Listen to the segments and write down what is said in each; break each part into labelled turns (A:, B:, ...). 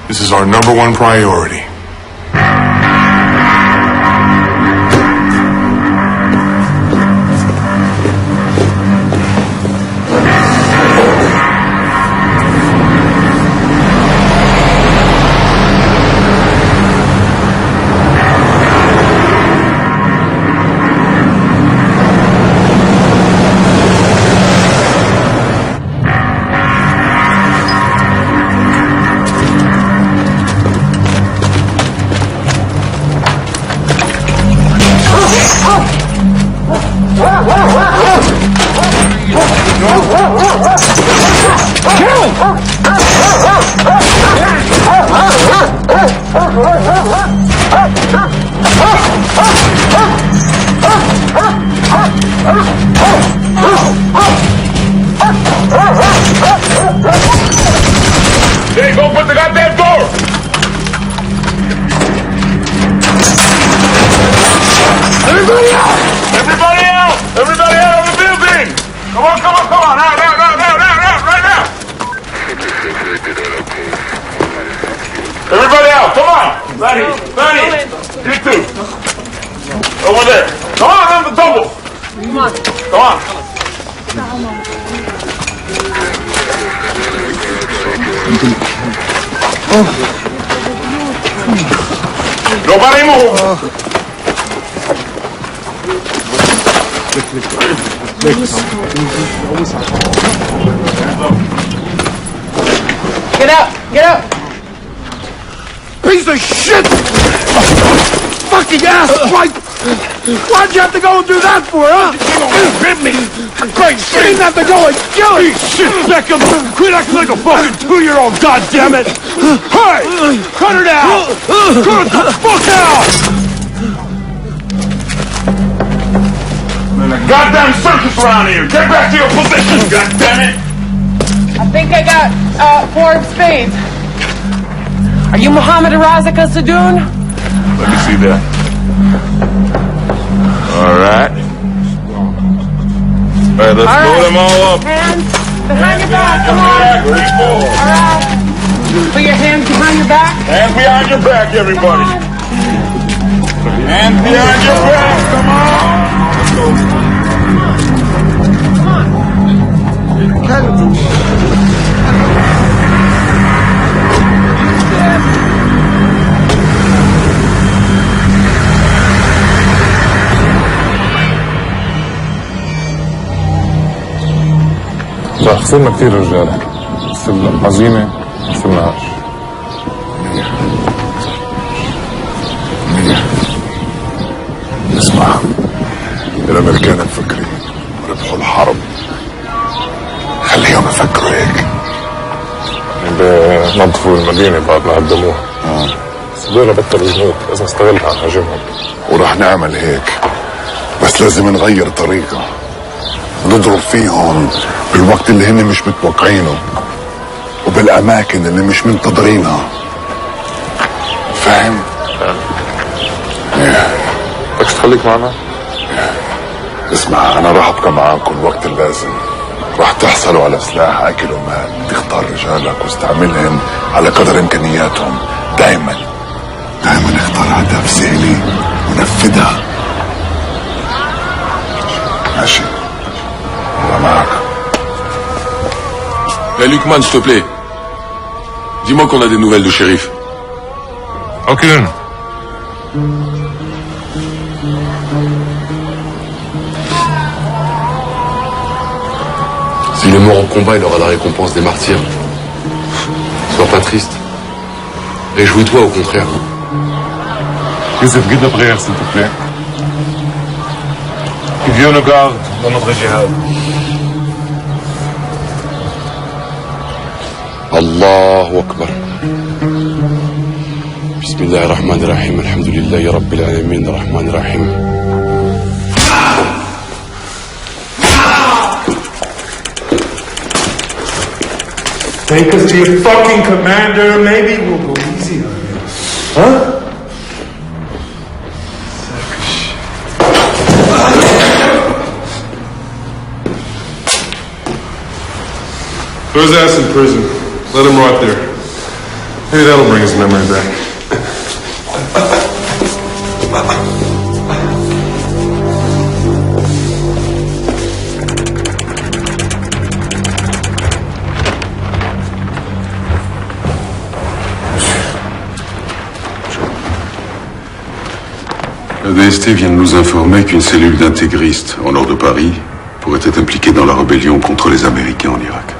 A: This is our #1 priority.
B: Hey, go put the goddamn door! Everybody out! Everybody out! Everybody out of the building! Come on, come on, come on! Out, out, out, out, out, out, right now! Everybody out, come on! Manny, you two. Over there. Come on, on the double! Come on. Come on. Nobody move!
C: Get up! Get up!
D: Piece of shit! Fucking ass! Why'd you have to go and do that for, huh?
B: Hit me! Great
D: You
B: shit!
D: didn't have to go and kill him!
B: Shit, Beckham! Quit acting like a fucking 2-year-old, goddammit! Hey! Cut it out! Cut it the fuck out! There's a goddamn circus around here! Get back to your position, goddammit!
C: I think I got 4 of spades. Are you Muhammad Razaka Sadoun?
B: Let me see that. Alright. Alright, let's blow them all up.
C: Hands behind your back, come on.
B: Ready for?
C: Alright. Put your hands behind your back.
B: Hands behind your back, everybody. Hands behind your back, come on.
E: خسرنا كثير رجاله بس العزيمه ما خسرناهاش.
A: منيح. اسمع، الامريكان مفكرين ربحوا الحرب، خليهم يفكروا هيك.
E: بنظفوا المدينه بعد ما هدموها. بس هذول بطلوا جنود، لازم نستغلها نهاجمهم.
A: وراح نعمل هيك، بس لازم نغير طريقة، نضرب فيهم بالوقت اللي هن مش متوقعينه وبالأماكن اللي مش منتظرينها. فاهم؟
E: بدك تخليك معنا؟
A: اسمع، أنا راح أبقى معاكم الوقت اللازم. راح تحصلوا على سلاح أكل ومال، تختار رجالك واستعملهم على قدر إمكانياتهم. دايما اختار أهداف سهلة ونفذها. ماشي؟ الله معك.
F: Lucman, s'il te plaît. Dis-moi qu'on a des nouvelles du shérif.
E: Aucune.
F: S'il est mort au combat, il aura la récompense des martyrs. Sois pas triste. Réjouis-toi au contraire.
E: Youssef, guide la prière, s'il te plaît. Que Dieu nous garde dans notre jihad.
F: الله أكبر. بسم الله الرحمن الرحيم الحمد لله رب العالمين الرحمن الرحيم.
D: Take us to your fucking commander, maybe we'll go easy on you. Huh?
E: Throw his ass in prison. Let him rot there. Maybe that'll bring his memory back.
G: La DST vient de nous informer qu'une cellule d'intégristes au nord de Paris pourrait être impliquée dans la rébellion contre les Américains en Irak.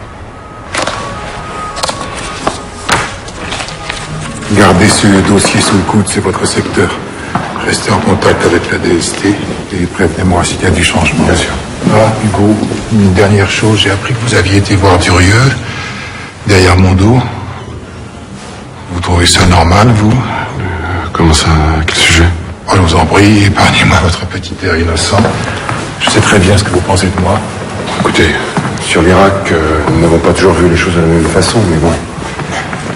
A: Gardez ce dossier sous le coude, c'est votre secteur. Restez en contact avec la DST et prévenez-moi s'il y a du changement. Bien sûr. Ah, Hugo, une dernière chose, j'ai appris que vous aviez été voir Durieux, derrière mon dos. Vous trouvez ça normal, vous?
G: Comment ça? Quel sujet?
A: Oh, je vous en prie, épargnez-moi votre petit air innocent. Je sais très bien ce que vous pensez de moi.
E: Écoutez, sur l'Irak, nous n'avons pas toujours vu les choses de la même façon, mais bon.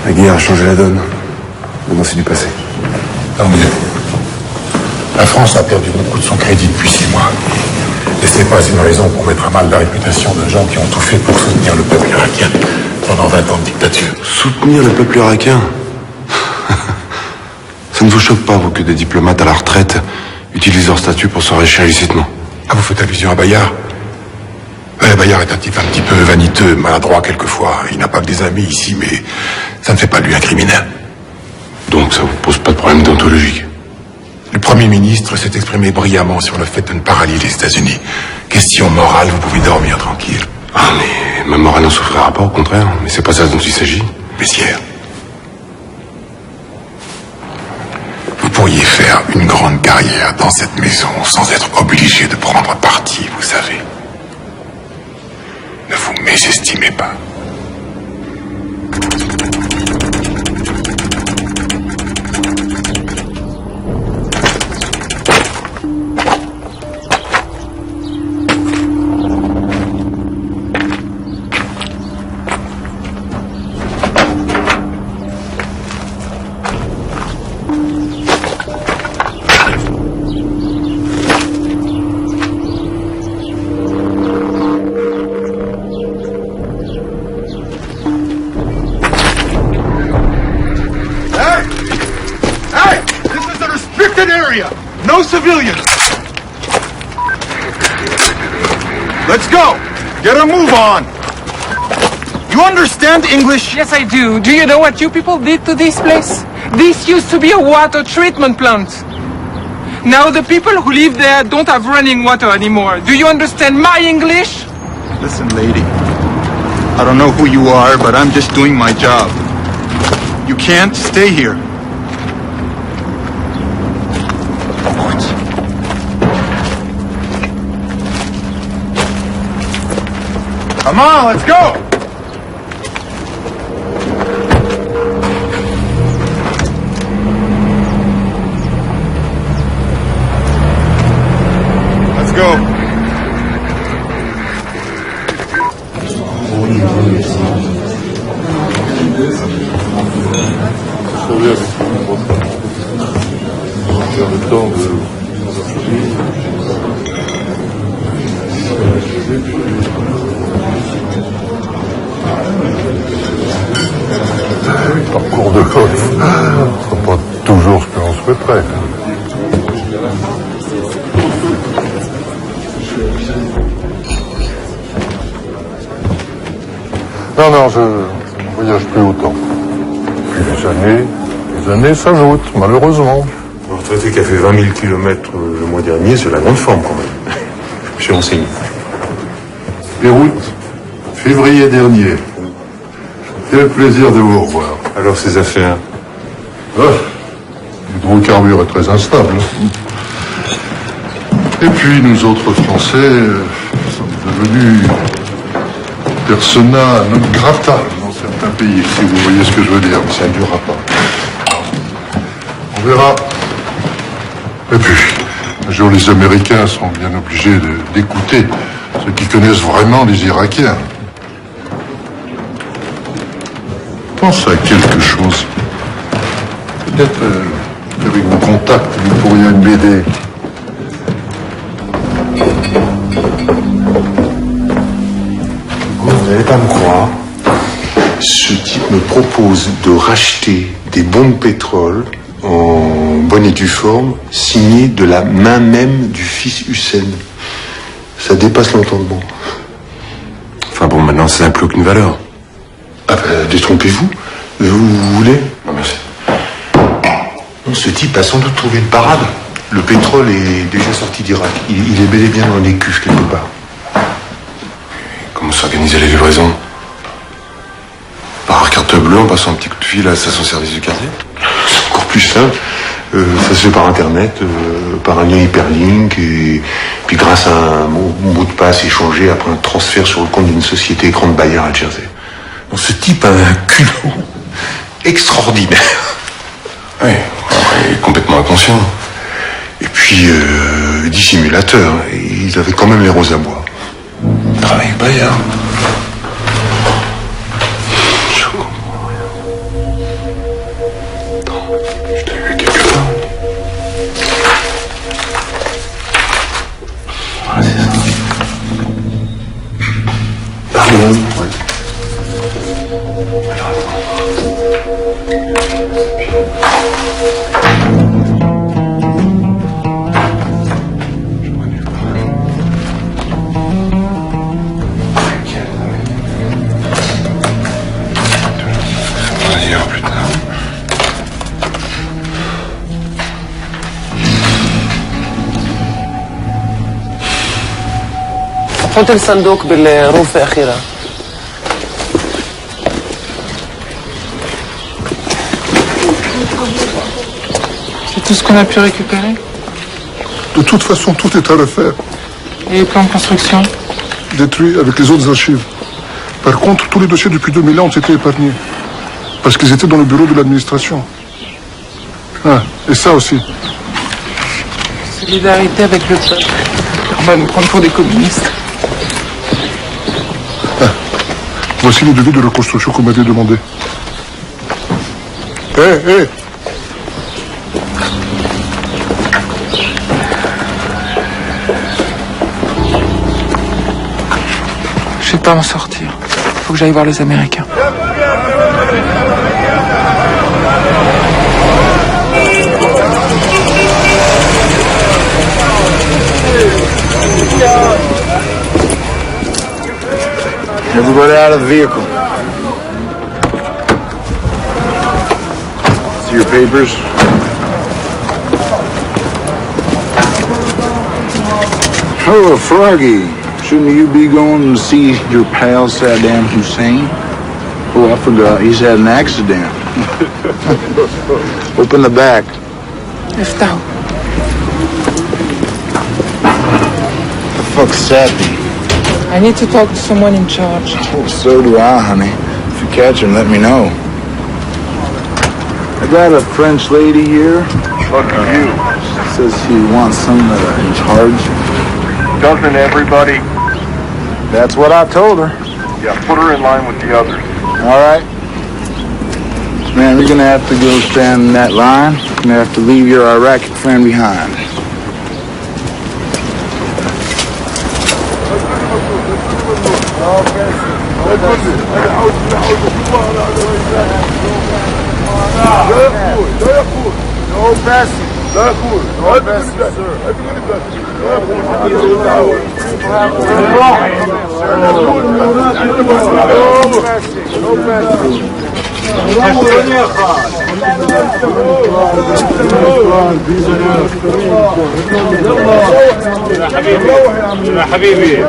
E: La guerre a changé la donne. Maintenant, c'est du passé.
A: Tant mieux. La France a perdu beaucoup de son crédit depuis 6 mois. Et ce n'est pas une raison pour mettre à mal la réputation de gens qui ont tout fait pour soutenir le peuple irakien pendant 20 ans de dictature.
E: Soutenir le peuple irakien? Ça ne vous choque pas, vous, que des diplomates à la retraite utilisent leur statut pour s'enrichir illicitement?
A: Ah, vous faites allusion à Bayard? Bayard est un type un petit peu vaniteux, maladroit quelquefois. Il n'a pas que des amis ici, mais ça ne fait pas de lui un criminel.
E: Donc ça vous pose pas de problème déontologique?
A: Le Premier ministre s'est exprimé brillamment sur le fait de ne pas rallier les États-Unis. Question morale, vous pouvez dormir tranquille.
E: Ah, mais ma morale n'en souffrira pas, au contraire. Mais c'est pas ça dont il s'agit.
A: Messieurs, vous pourriez faire une grande carrière dans cette maison sans être obligé de prendre parti, vous savez. Ne vous mésestimez pas.
D: No civilians! Let's go! Get a move on! You understand English?
C: Yes, I do. Do you know what you people did to this place? This used to be a water treatment plant. Now the people who live there don't have running water anymore. Do you understand my English?
D: Listen, lady. I don't know who you are, but I'm just doing my job. You can't stay here. Come on, let's go! Let's go.
A: Parcours de golf, c'est pas toujours ce que l'on souhaiterait. Non, je ne voyage plus autant. Depuis les années s'ajoutent, malheureusement.
E: Un retraité qui a fait 20 000 kilomètres le mois dernier, c'est la grande forme quand même. Je suis renseigné.
A: Beyrouth, février dernier. Quel plaisir de vous revoir.
E: Alors ces affaires?
A: L'hydrocarbure est très instable. Et puis nous autres Français sommes devenus persona non grata dans certains pays, si vous voyez ce que je veux dire. Ça ne durera pas. On verra. Et puis, un jour les Américains seront bien obligés d'écouter ceux qui connaissent vraiment les Irakiens. Pense à quelque chose. Peut-être qu'avec vos contacts, vous pourriez m'aider.
E: Vous n'allez pas me croire. Ce type me propose de racheter des bons de pétrole en bonne et due forme, signés de la main même du fils Hussein. Ça dépasse l'entendement.
F: Enfin bon, maintenant ça n'a plus aucune valeur.
E: Ah ben, détrompez-vous. Vous voulez?
F: Non, merci.
E: Non, ce type a sans doute trouvé une parade. Le pétrole est déjà sorti d'Irak. Il est bel et bien dans les cuves quelque part.
F: Comment s'organiser les livraisons? Par carte bleue en passant un petit coup de fil à la station-service du quartier?
E: C'est encore plus simple. Ça se fait par Internet, par un lien hyperlink, et puis grâce à un mot de passe échangé après un transfert sur le compte d'une société écran de Bayer à Jersey. Donc, ce type a un culot extraordinaire.
F: Oui, il est complètement inconscient.
E: Et puis, dissimulateur. Ils avaient quand même les roses à bois.
F: Travaille avec Bayer.
E: Je comprends rien. Attends, je t'ai vu quelque part. Ah, c'est ça. Pardon. Ouais. Alors, plus tard.
H: حط الصندوق بالروف أخيرا.
C: C'est tout ce qu'on a pu récupérer?
A: De toute façon, tout est à refaire.
C: Et les plans de construction?
A: Détruits avec les autres archives. Par contre, tous les dossiers depuis 2000 ans ont été épargnés. Parce qu'ils étaient dans le bureau de l'administration. Ah, et ça aussi.
C: Solidarité avec le peuple. On va nous prendre pour des communistes.
A: Ah, voici les devis de reconstruction qu'on m'avait demandé. Hé.
C: Je vais pas m'en sortir. Faut que j'aille voir les Américains.
D: Everybody out of the vehicle. See your papers? Oh, Froggy. Shouldn't you be going to see your pal Saddam Hussein? Oh, I forgot. He's had an accident. Open the back.
C: Eftah.
D: The fuck's Sappy?
C: I need to talk to someone in charge.
D: Oh, so do I, honey. If you catch him, let me know. I got a French lady here.
B: Fuck you.
D: Says she wants someone in charge.
B: Doesn't everybody?
D: That's what I told her.
B: Yeah, put her in line with the others.
D: All right. Man, you're gonna have to go stand in that line. You're gonna have to leave your Iraqi friend behind. No passing. No passing, sir.
B: يا حبيبي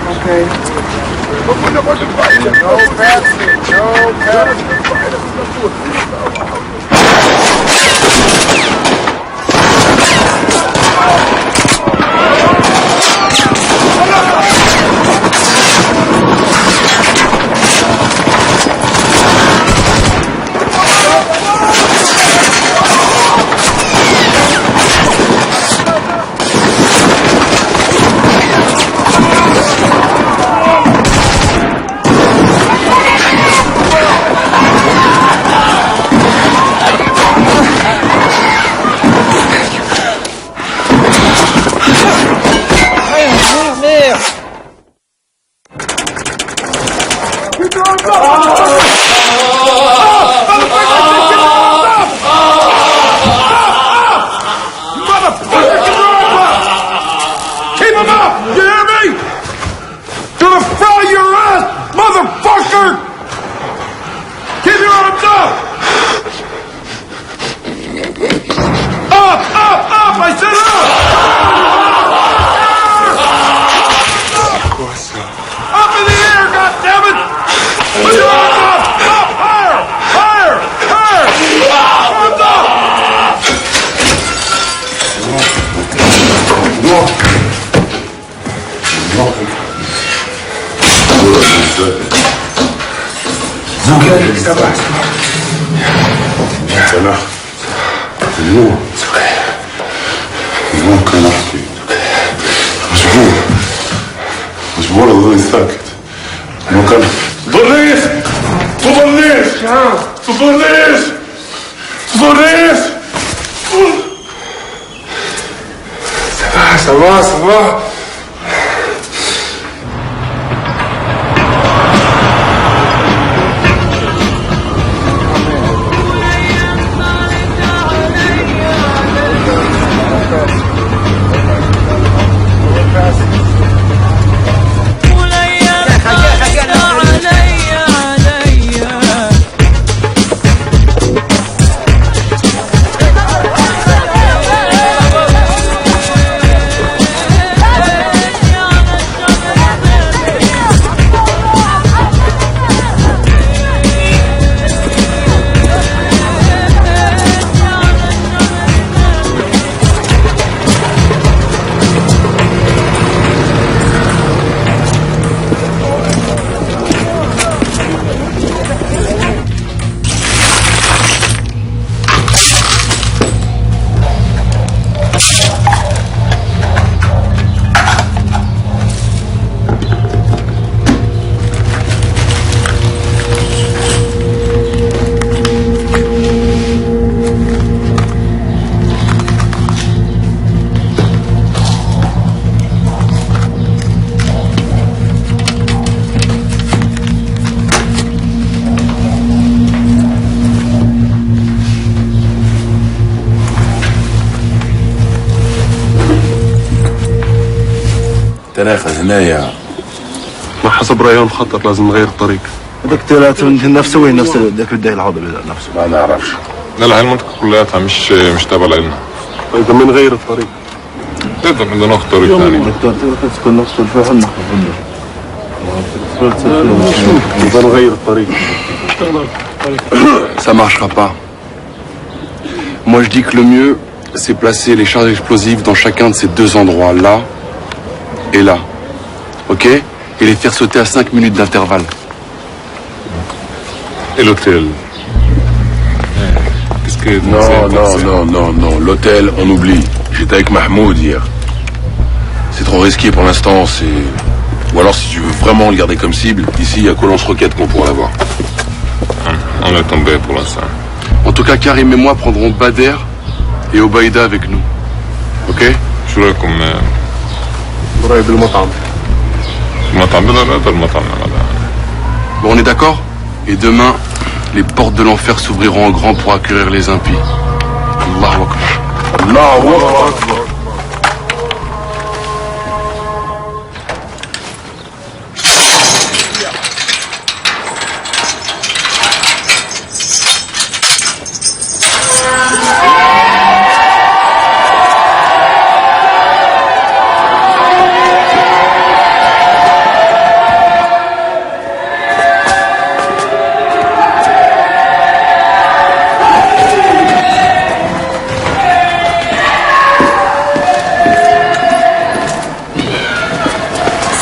C: Okay.
B: No passing. No Ça va.
G: Salah. مجبور كان احكي مجبور اضل ساكت ما كان
B: تضليش صباح
F: تناخذ هنايا
I: ما حسب رأيهم خطر لازم نغير الطريق.
D: هذاك الثلاثة نفسه وين نفس ذاك بداية الهضبة نفسه
F: ما نعرفش.
J: لا هاي المنطقة كلها مش تابعة لنا.
I: إذا بنغير الطريق
J: تقدر بدنا ناخذ طريق ثاني.
D: تكون نفس الفحل
I: بنغير الطريق.
F: Ça marchera pas. Moi je dis que le mieux c'est placer les charges explosives dans chacun de ces deux endroits, là et là. Ok? Et les faire sauter à 5 minutes d'intervalle.
J: Et l'hôtel? Qu'est-ce que...
F: Non. L'hôtel, on oublie. J'étais avec Mahmoud hier. C'est trop risqué pour l'instant, c'est... Ou alors si tu veux vraiment le garder comme cible, ici il y a qu'au lance-roquette qu'on pourra l'avoir.
J: On est tombé pour l'instant.
F: En tout cas, Karim et moi prendrons Bader et Obaïda avec nous. Ok?
J: شو رايكم
I: قريب المطعم.
J: المطعم بدنا المطعم هذا.
F: Bon, on est d'accord? Et demain, les portes de l'enfer s'ouvriront en grand pour accueillir les impies. Allahu Akbar. Allahu Akbar.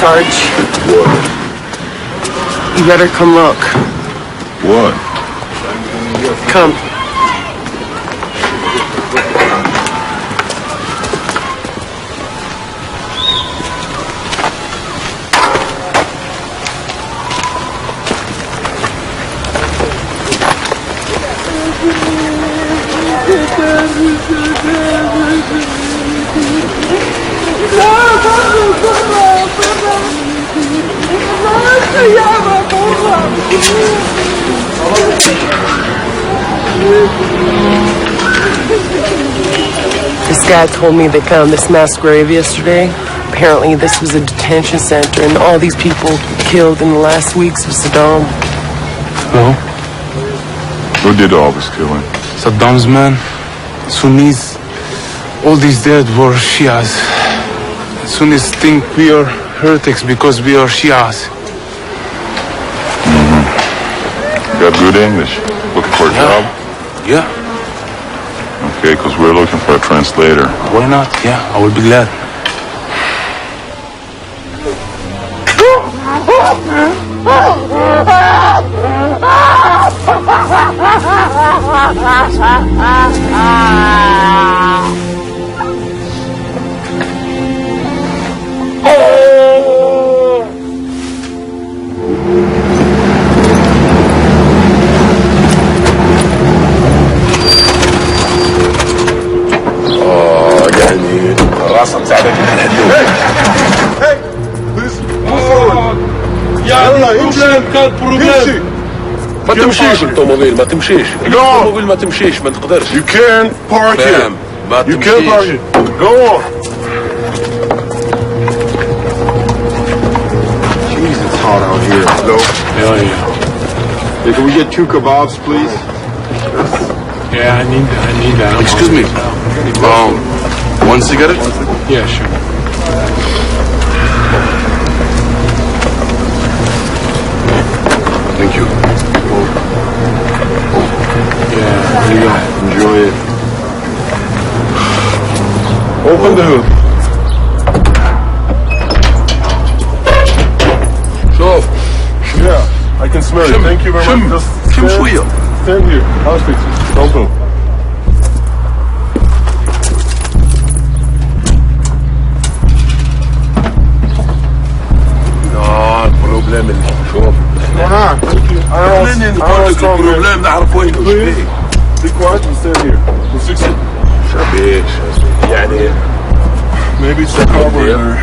H: Sarge.
A: What?
H: You better come look.
A: What?
H: Come. This guy told me they found this mass grave yesterday. Apparently this was a detention center and all these people killed in the last weeks of Saddam.
I: No.
A: Who did all this killing?
I: Saddam's men, Sunnis. All these dead were Shias. Sunnis think we are heretics because we are Shias.
A: Got good English? Looking for a job?
I: Yeah.
A: Okay, because we're looking for a translator.
I: Why not? Yeah, I would be glad.
A: يعني راسها مساعدة جدا.
B: Hey, please move forward. يلا امشي. امشي.
F: ما تمشيش الطوموبيل ما تمشيش. الطوموبيل ما تمشيش ما تقدرش.
B: You can't park here. You can't park here. Go on.
D: Jeez, it's hot out here. Hello?
I: Yeah, yeah.
D: Hey, can we get 2 kebabs, please?
I: Yeah, I need that.
F: Excuse me. One cigarette?
I: Yeah, sure.
F: Thank you.
I: Yeah, here you go.
D: Enjoy it.
B: Open the hood.
F: شوف
B: Yeah, I can smell it. Thank you very much. Just
F: شم
B: stand-
F: شوية.
B: Stand here. I'll fix it. Don't move.
F: البروبليم شوف
B: احنا
F: البروبليم نعرف وين
B: Be quiet and stand here. We'll fix it.
F: شبيش يعني
B: Maybe it's the carburetor.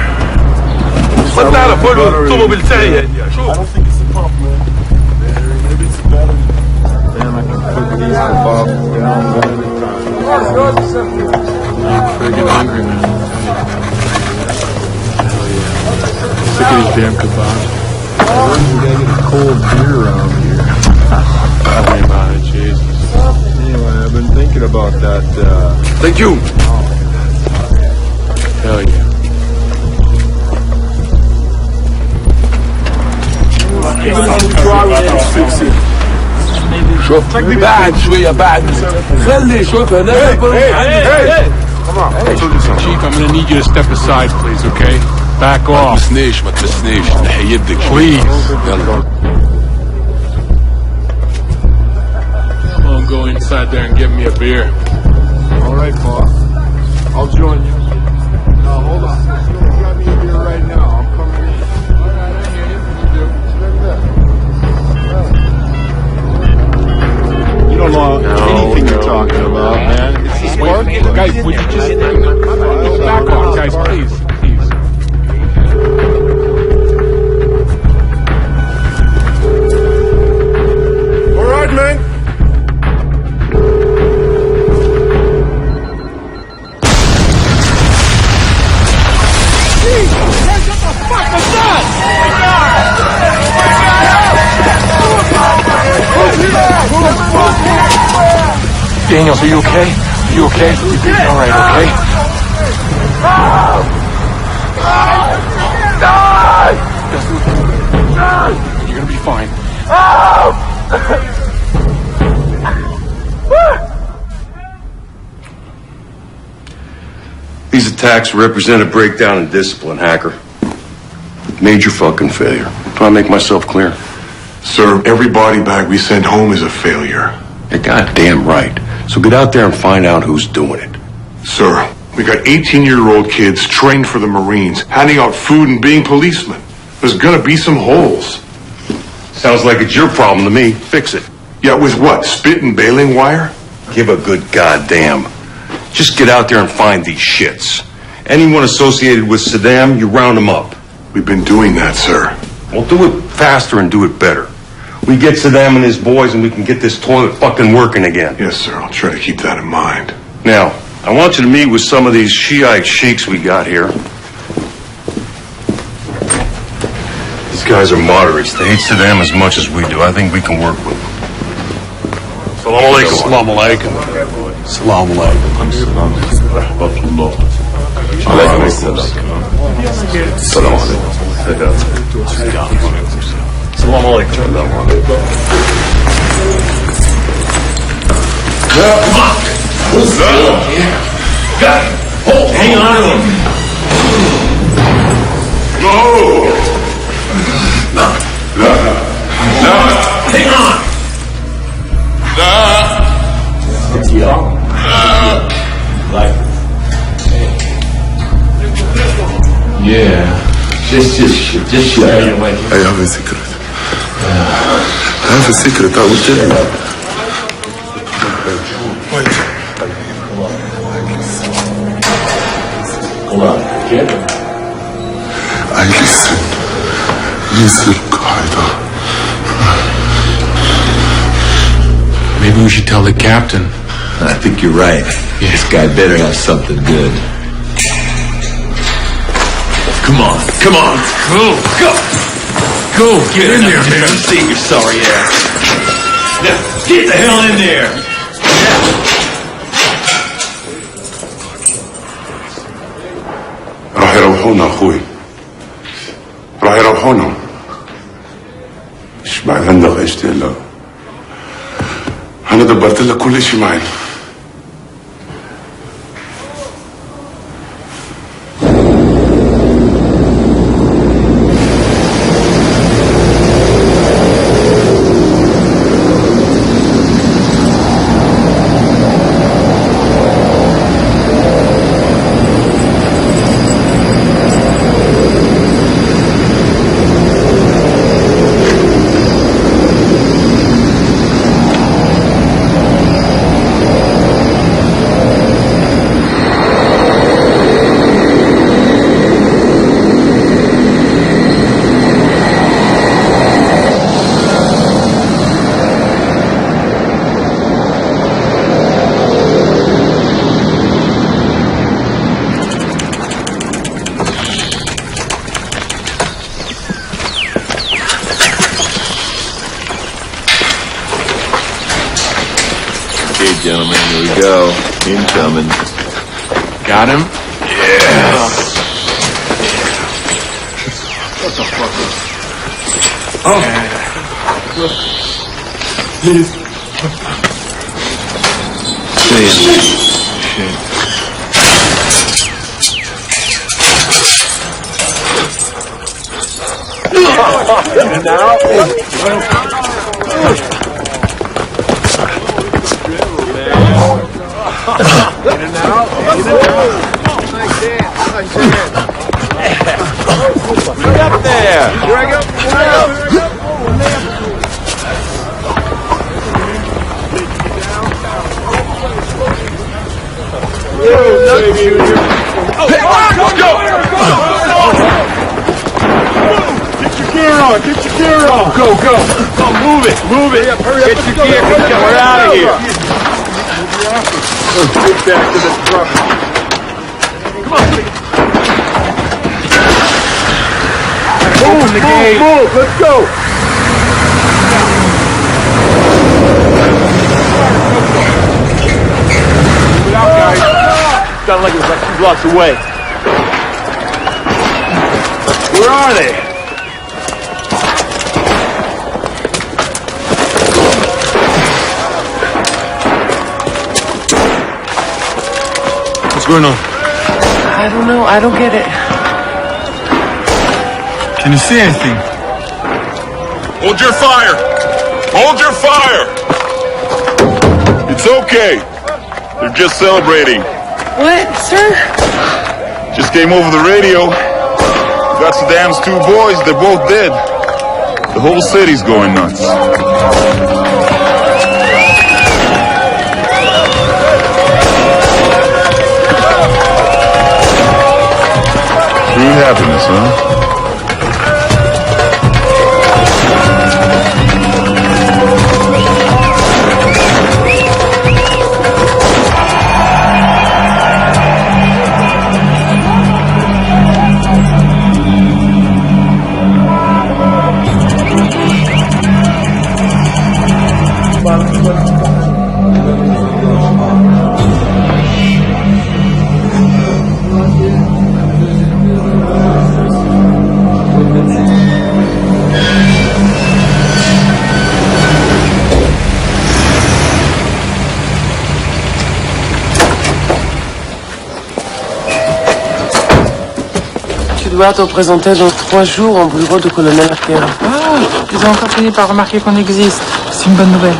F: ما تعرف وين الطوموبيل تاعي
B: I
F: شوف
B: don't think it's the pump, man. Maybe it's the battery.
D: Damn, I can cook these kebabs down one at a time.
I: Freaking hungry, man. Hell yeah. Sick of these damn kebabs.
D: We gotta get a cold beer around here.
I: Tell me about it, Jesus.
D: Anyway, I've been thinking about that,
F: Thank you.
I: Hell yeah.
F: شوف بعد شوية بعد خلي شوف هنا
I: Chief, I'm gonna need you to step aside, please, okay? Back
F: ما
I: off.
F: تمسنيش ما تمسنيش نحي يدك
I: Please.
F: يلا
I: I'm gonna go inside there and get me a beer.
D: all right, boss. I'll join you. No, hold on. You got me a beer right now. I'm coming in. All right, I hear you. You don't know anything you're talking about, man. It's the spark.
I: Guys, would you just back off, guys, please, please.
B: All right, man.
I: Daniels, are you okay? Are you okay? You're doing all right, okay? You're gonna be fine.
K: These attacks represent a breakdown in discipline, Hacker. Major fucking failure. Trying to make myself clear.
A: Sir, every body bag we send home is a failure.
K: You're goddamn right. So get out there and find out who's doing it.
A: Sir, we got 18-year-old kids trained for the Marines, handing out food and being policemen. There's gonna be some holes.
K: Sounds like it's your problem to me. Fix it.
A: Yeah, with what? Spit and baling wire?
K: Give a good goddamn. Just get out there and find these shits. Anyone associated with Saddam, you round them up.
A: We've been doing that, sir.
K: Well, do it faster and do it better. We get Saddam and his boys and we can get this toilet fucking working again.
A: Yes, sir. I'll try to keep that in mind.
K: Now, I want you to meet with some of these Shiite sheiks we got here. These guys are moderates. They hate Saddam as much as we do. I think we can work with them. Salam alaikum.
F: Salam alaikum. Salam alaikum.
K: Alaikum assalam. Salam alaikum.
F: Salam alaikum.
B: Hang on to him.
F: Hang on.
L: Yeah. Just shut it.
A: I have a secret. I have a secret, I will tell you.
L: Hold on. Get it.
A: I listen, Qaeda.
I: Maybe we should tell the captain.
L: I think you're right. Yeah. This guy better have something good. Come on. Go. Get in there, man. See your sorry ass. Now, get the hell in there.
A: راح يروحونا اخوي. راح يروحونا. ايش بعد عندك ايش تقلق؟ انا دبرت لك كل شيء معي.
L: Gentlemen, here we go. Incoming.
I: Got him?
L: Yeah.
I: What the fuck?
L: Oh.
M: Up there! Drag up! Get your gear on! Go! Move it! Hurry up! Get your gear! We're out of here! Get back to the truck. Come on! Open the gate! Move! Let's go! Get out, guys! Sounded like it was like 2 blocks away. Where are they?
I: What's going on?
H: I don't know. I don't get it.
I: Can you see anything?
B: Hold your fire! Hold your fire! It's okay. They're just celebrating.
H: What, sir?
B: Just came over the radio. Got Saddam's 2 boys. They're both dead. The whole city's going nuts. True happiness, huh?
H: Tu dois te présenter dans 3 jours au bureau du colonel Arquera.
C: Ah, ils ont encore fini par remarquer qu'on existe. C'est une bonne nouvelle.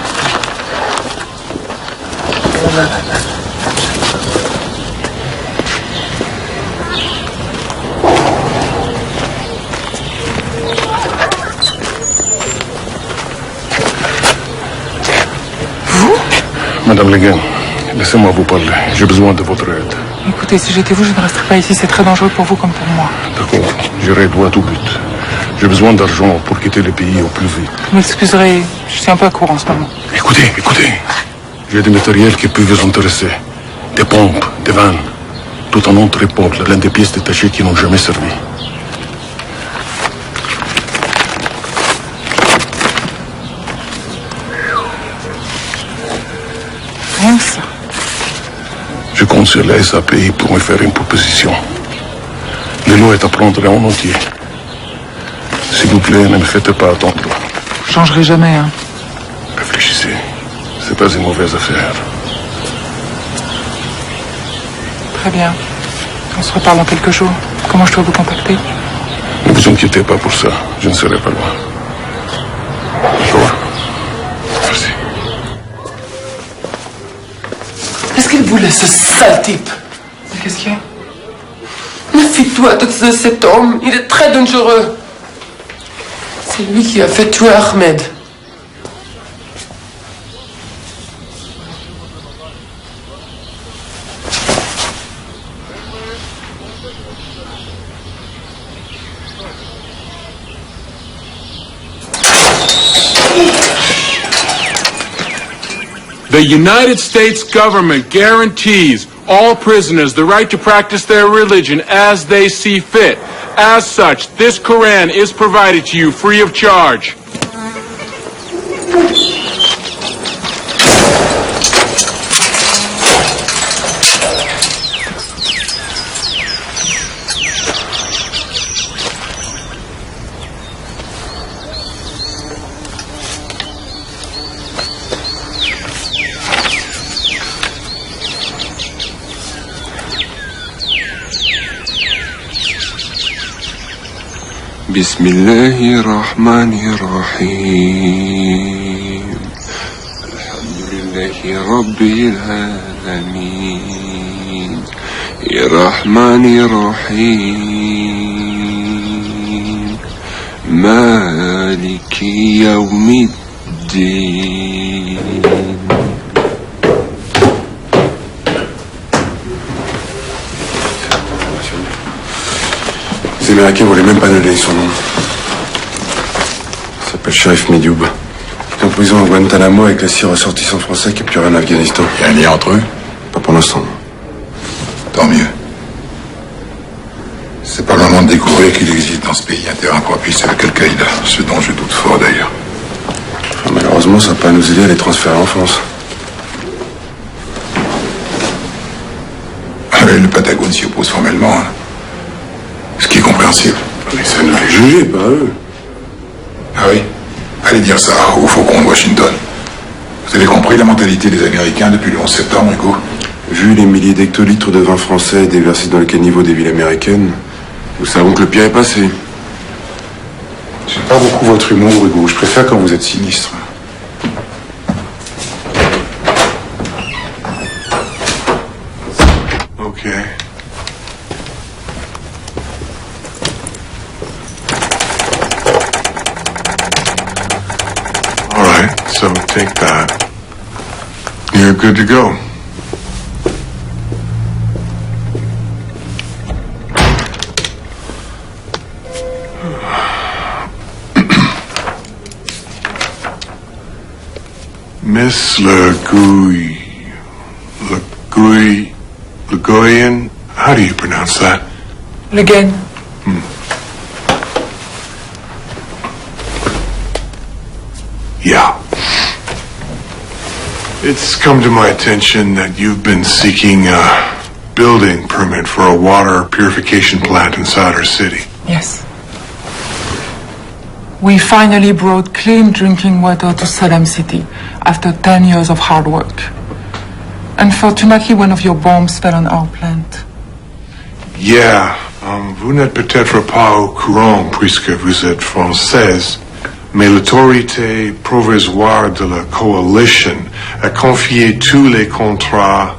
K: Madame Leguin, laissez-moi vous parler. J'ai besoin de votre aide.
C: Écoutez, si j'étais vous, je ne resterais pas ici. C'est très dangereux pour vous comme pour moi.
K: D'accord, j'irai droit au but. J'ai besoin d'argent pour quitter le pays au plus vite.
C: Vous m'excuserez, je suis un peu à court en ce moment.
K: Écoutez. J'ai des matériels qui peuvent vous intéresser. Des pompes, des vannes. Tout en entrepôt, l'un des pièces détachées qui n'ont jamais servi.
C: Rien que ça.
K: Je compte sur la SAPI pour me faire une proposition. Le lot est à prendre en entier. S'il vous plaît, ne me faites pas attendre.
C: Je changerai jamais, hein.
K: Réfléchissez. C'est pas une mauvaise affaire.
C: Très bien. On se reparle dans quelques jours. Comment je dois vous contacter?
K: Ne vous inquiétez pas pour ça. Je ne serai pas loin. Au revoir. Merci.
H: Qu'est-ce qu'il voulait, ce sale type?
C: Qu'est-ce qu'il y a?
H: Méfie-toi de cet homme. Il est très dangereux. C'est lui qui a fait tuer Ahmed.
M: The United States government guarantees all prisoners the right to practice their religion as they see fit. As such, this Quran is provided to you free of charge.
N: بسم الله الرحمن الرحيم الحمد لله رب العالمين الرحمن الرحيم مالك يوم الدين.
F: Les Américains voulaient même pas nous donner son nom. Il s'appelle Sharif Medioub. Il est en prison à Guantanamo avec les 6 ressortissants français qui plus rien en Afghanistan.
A: Il y a un lien entre eux?
F: Pas pour l'instant.
A: Tant mieux. C'est pas le moment de découvrir qu'il existe dans ce pays un terrain propice avec Al-Qaïda, ce dont je doute fort d'ailleurs.
F: Enfin, malheureusement, ça va pas nous aider à les transférer en France.
A: Le Patagone s'y oppose formellement, hein. Ce qui est compréhensible.
F: Mais ça nous les juger, pas eux.
A: Ah oui? Allez dire ça au Faucon de Washington. Vous avez compris la mentalité des Américains depuis le 11 septembre, Hugo?
F: Vu les milliers d'hectolitres de vin français déversés dans le caniveau des villes américaines, nous savons que le pire est passé.
A: J'aime pas beaucoup votre humour, Hugo. Je préfère quand vous êtes sinistre.
K: Ok. All right, so take that. You're good to go. Miss Legoyan, how do you pronounce that?
C: Le Guen.
K: Yeah. It's come to my attention that you've been seeking a building permit for a water purification plant inside our city.
C: Yes. We finally brought clean drinking water to Saddam City after 10 years of hard work. Unfortunately, one of your bombs fell on our plant.
K: Yeah, vous n'êtes peut-être pas au courant puisque vous êtes française,
E: Mais l'autorité provisoire de la coalition a confié tous les contrats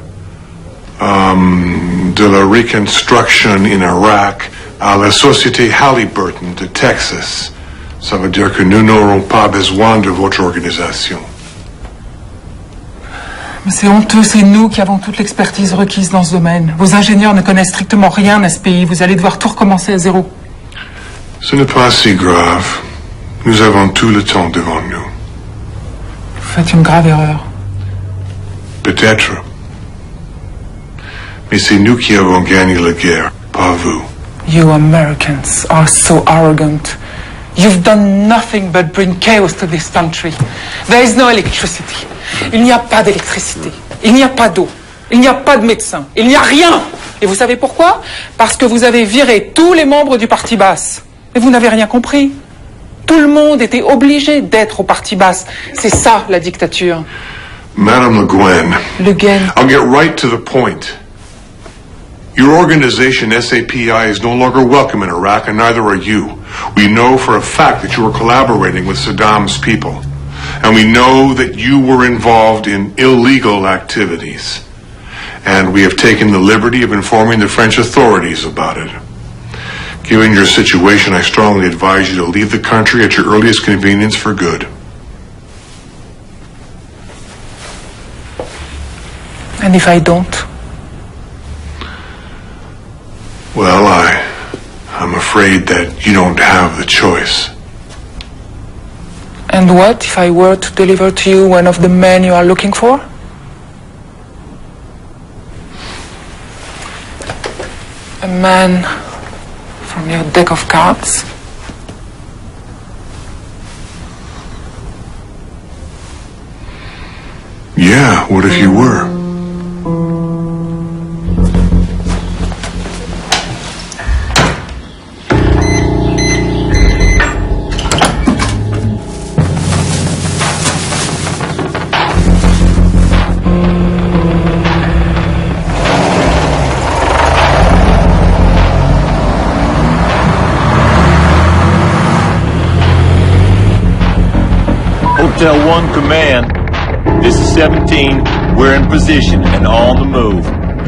E: de la reconstruction in Iraq à la société Halliburton de Texas. Ça veut dire que nous n'aurons pas besoin de votre organisation.
C: Mais c'est honteux, c'est nous qui avons toute l'expertise requise dans ce domaine. Vos ingénieurs ne connaissent strictement rien à ce pays. Vous allez devoir tout recommencer à zéro.
E: Ce n'est pas si grave. Nous avons tout le temps devant nous.
C: Vous faites une grave erreur.
E: Peut-être. Mais c'est nous qui avons gagné la guerre, pas vous.
C: You Americans are so arrogant. You've done nothing but bring chaos to this country. There is no electricity. Il n'y a pas d'électricité. Il n'y a pas d'eau. Il n'y a pas de médecins. Il n'y a rien. Et vous savez pourquoi? Parce que vous avez viré tous les membres du Parti basse. Et vous n'avez rien compris. Tout le monde était obligé d'être au Parti basse. C'est ça, la dictature.
E: Madame Le Guen,
C: I'll
E: get right to the point. Your organization, SAPI, is no longer welcome in Iraq, and neither are you. We know for a fact that you were collaborating with Saddam's people. And we know that you were involved in illegal activities. And we have taken the liberty of informing the French authorities about it. Given your situation, I strongly advise you to leave the country at your earliest convenience for good.
C: And if I don't?
E: Well, I'm afraid that you don't have the choice.
C: And what if I were to deliver to you one of the men you are looking for? A man from your deck of cards?
E: Yeah, what if you were?
O: Hotel 1 Command, this is 17. We're in position and on the move.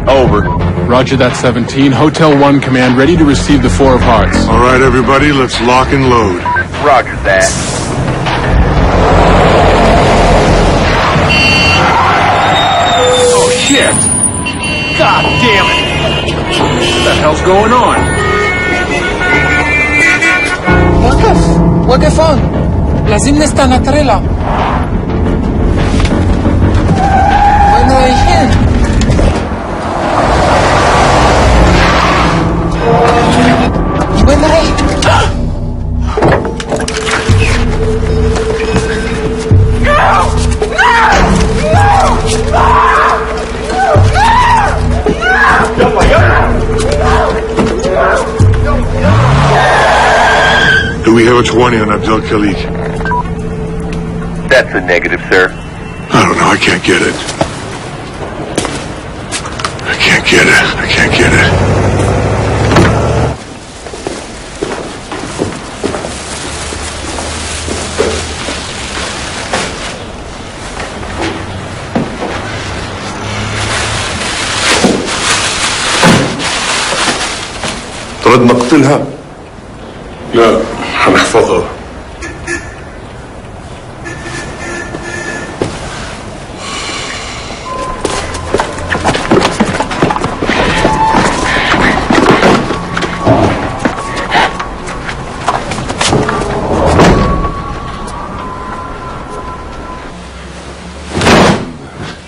O: Over.
M: Roger that, 17. Hotel 1 Command, ready to receive the Four of Hearts.
E: All right, everybody, let's lock and load.
O: Roger that.
M: Oh, shit! God damn it! What the hell's going on?
C: وقف لازم نستنى تريلا. وين رايحين؟ وين رايح؟
E: Do we have a 20 on Abdel Khalik?
O: That's a negative, sir.
E: I don't know, I can't get it. I can't get it. I can't get it.
K: ترد نقتلها؟ لا، هنحفظها.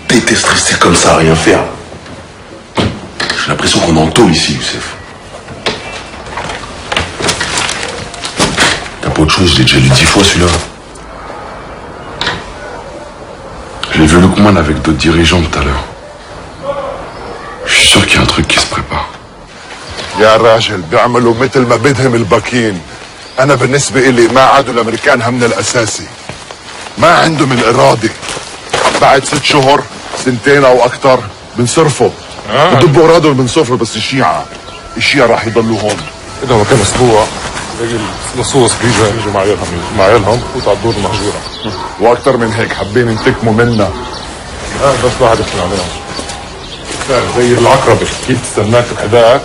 P: Déteste rester comme ça à rien faire. J'ai l'impression qu'on entend ici, Youssef. T'as pas autre chose, je l'ai déjà lu 10 fois celui-là. J'ai vu Lukman avec d'autres dirigeants tout à l'heure. Je suis sûr qu'il y a un truc qui se prépare.
A: يا راجل بيعملوا مثل ما بدهم الباكين. انا بالنسبة إلي ما عادوا الامريكان همنا الاساسي. ما عندهم الارادة. بعد 6 شهور 2 او اكتر بنصرفوا. بدبوا اراضهم بنصرفوا بس الشيعة راح يضلوا هون.
K: إذا ما كان أسبوع
J: لصوص بيجا يجوا مع عيالهم بفوتوا على الدور المهجوره.
A: واكثر من هيك حابين ينتقموا منا.
J: بس واحد يحكي عليهم. زي العقربة كيف تستناك بحذاك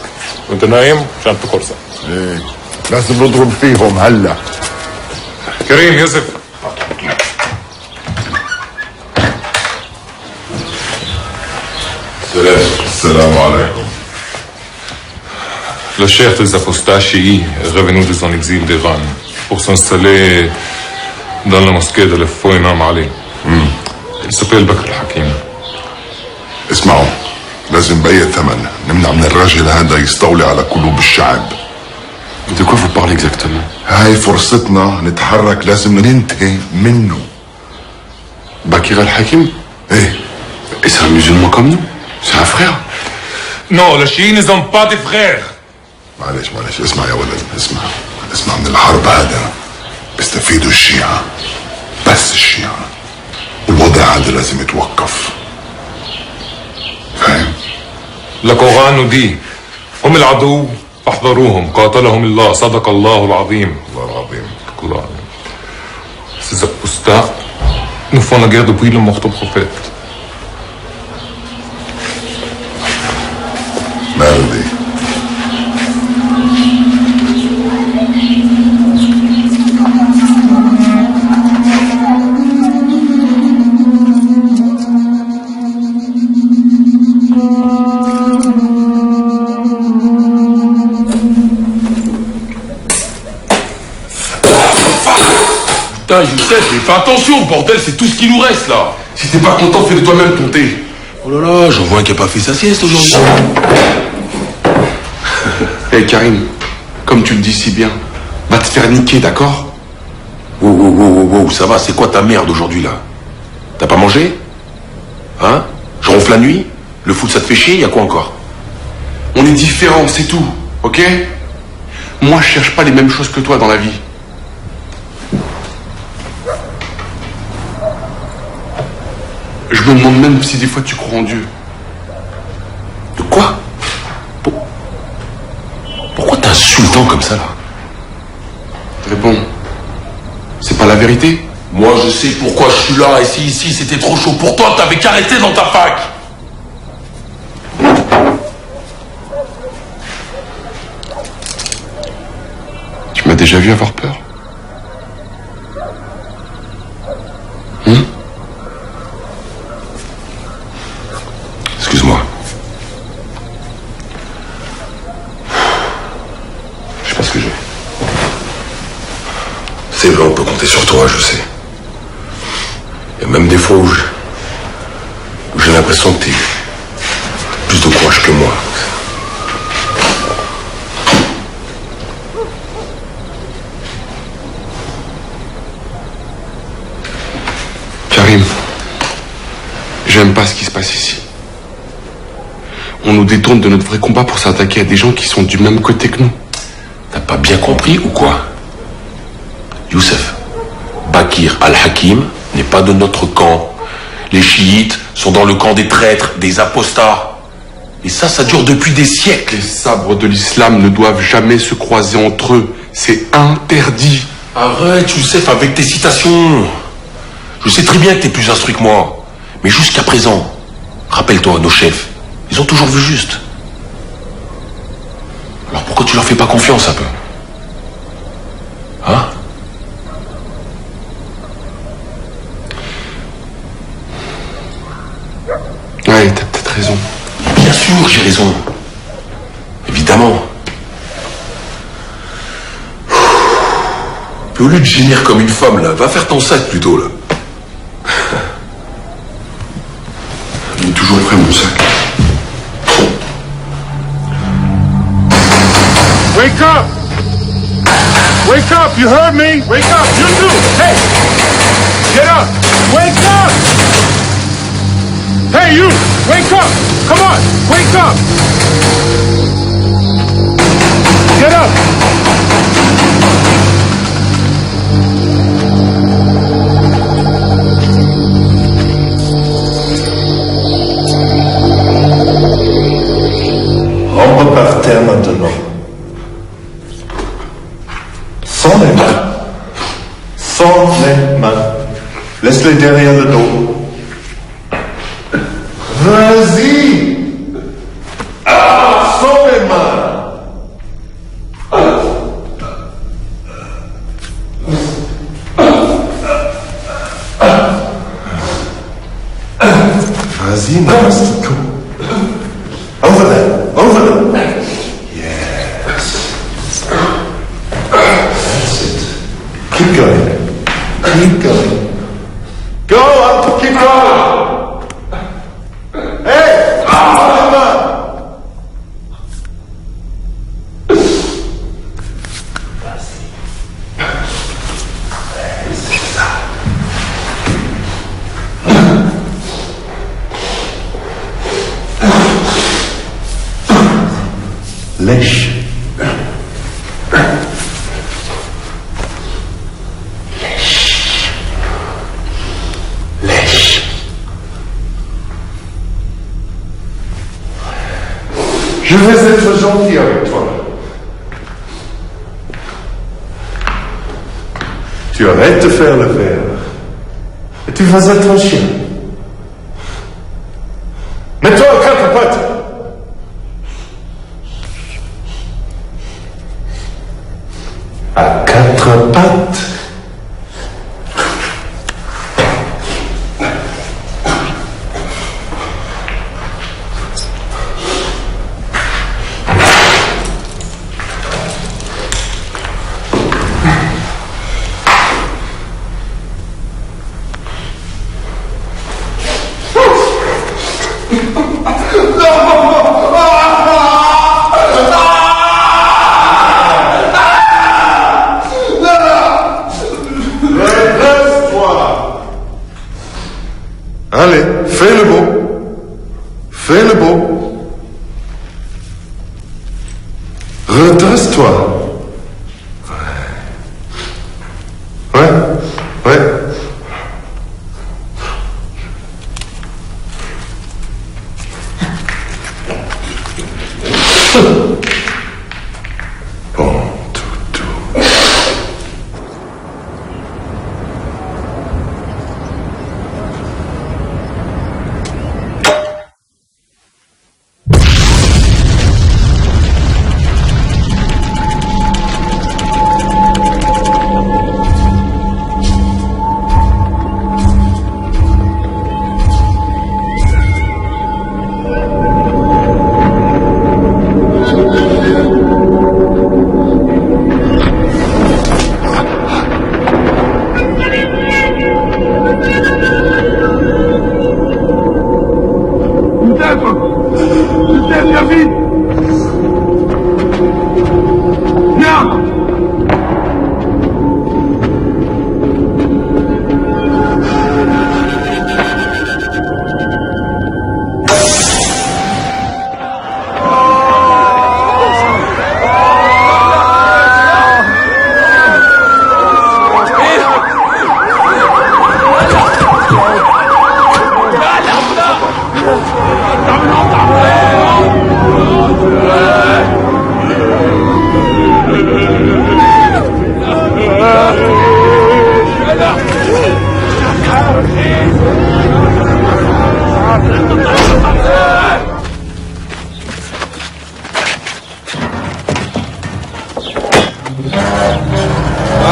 J: وانت نايم عشان تقرصك.
A: ايه لازم نضرب فيهم هلا.
J: كريم يوسف.
A: السلام عليكم.
J: Le chef des apostats est revenu de son exil d'Iran pour s'installer dans la mosquée de l'Effo Imam Ali. Il s'appelle Bakr al-Hakim.
A: اسمعوا لازم بأي ثمن نمنع من الراجل هذا يستولي على قلوب الشعب.
P: De quoi vous parlez exactement?
A: هاي فرصتنا نتحرك، لازم ننتهي منه.
P: Bakr al-Hakim?
A: ايه.
P: Et c'est un musulman comme nous? C'est un frère?
J: Non, les chiites ne sont pas des frères.
A: معلش اسمع يا ولد، اسمع من الحرب هذا بيستفيدوا الشيعة، بس الشيعة، والوضع هذا لازم يتوقف. فاهم؟
J: القرآن nous dit هم العدو فاحذروهم قاتلهم الله صدق الله العظيم.
A: الله العظيم.
J: الله. Ces apostats nous font la guerre depuis le mort du prophète.
A: مالدي.
P: Putain, Youssef, mais fais attention, bordel, c'est tout ce qui nous reste là. Si t'es pas content, fais-le toi-même ton thé. Oh là là, j'en vois un qui a pas fait sa sieste aujourd'hui. Hey Karim, comme tu le dis si bien, va te faire niquer, d'accord? Wow, ça va, c'est quoi ta merde aujourd'hui là? T'as pas mangé? Hein? Je ronfle la nuit? Le foot ça te fait chier? Y a quoi encore? On est différents, c'est tout, ok? Moi je cherche pas les mêmes choses que toi dans la vie. Je me demande même si des fois tu crois en Dieu. De quoi? Pourquoi t'es insultant comme ça là? Réponds. C'est pas la vérité? Moi je sais pourquoi je suis là et si ici c'était trop chaud pour toi, t'avais qu'à rester dans ta fac. Tu m'as déjà vu avoir peur? Excuse-moi. Je sais pas ce que j'ai. C'est vrai, on peut compter sur toi, je sais. Il y a même des fois où j'ai l'impression que t'es plus de courage que moi. Karim, j'aime pas ce qui se passe ici. On nous détourne de notre vrai combat pour s'attaquer à des gens qui sont du même côté que nous. T'as pas bien compris ou quoi? Youssef, Bakr al-Hakim n'est pas de notre camp. Les chiites sont dans le camp des traîtres, des apostats. Et ça dure depuis des siècles. Les sabres de l'islam ne doivent jamais se croiser entre eux. C'est interdit. Arrête, Youssef, avec tes citations. Je sais très bien que t'es plus instruit que moi. Mais jusqu'à présent, rappelle-toi, nos chefs, ils ont toujours vu juste. Alors pourquoi tu leur fais pas confiance un peu? Hein? Ouais, t'as peut-être raison. Bien sûr, j'ai raison. Évidemment. Puis au lieu de gémir comme une femme, là, va faire ton sac plutôt, là. Il est toujours prêt, mon sac.
M: Wake up! Wake up! You heard me? Wake up! You too! Hey! Get up! Wake up! Hey, you! Wake up! Come on! Wake up! Get up!
Q: Rentre par terre maintenant.
E: Laisse-les derrière le dos. Vas-y. Sans les mains. Vas-y, Mastico. Over there. Over there. Yes. That's it. Keep going. Keep going. Go up. Keep going. Hey! Lèche. Lèche. Lèche. Je vais être gentil avec toi. Tu arrêtes de faire le verre. Et tu vas être un chien. Mets-toi à quatre pattes. À quatre pattes. Allez, fais le beau. Fais le beau. Redresse-toi. Ouais. Ouais. Bon, toutou.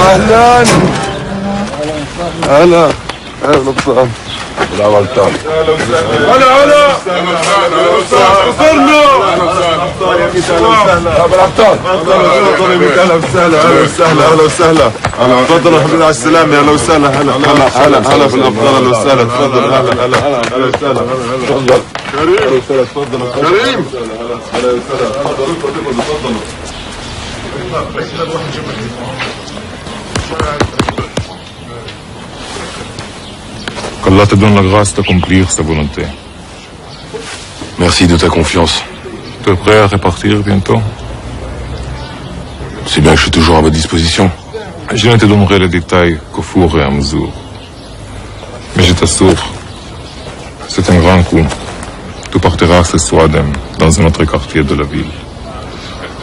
K: اهلا هلا اهلا وسهلا لا غلطان هلا هلا وصلنا اهلا وسهلا اهلا وسهلا اهلا وسهلا تفضلوا حبيبي على السلامه اهلا وسهلا هلا هلا هلا بالافضل اهلا وسهلا تفضل هلا هلا اهلا وسهلا تفضل كريم تفضل كريم هلا وسهلا تفضلوا تفضلوا
J: Qu'Allah te donne la grâce d'accomplir sa volonté.
F: Merci de ta confiance.
J: Tu es prêt à repartir bientôt?
F: C'est bien que je suis toujours à votre disposition.
J: Je ne te donnerai les détails qu'au fur et à mesure. Mais je t'assure, c'est un grand coup. Tu partiras ce soir dans un autre quartier de la ville.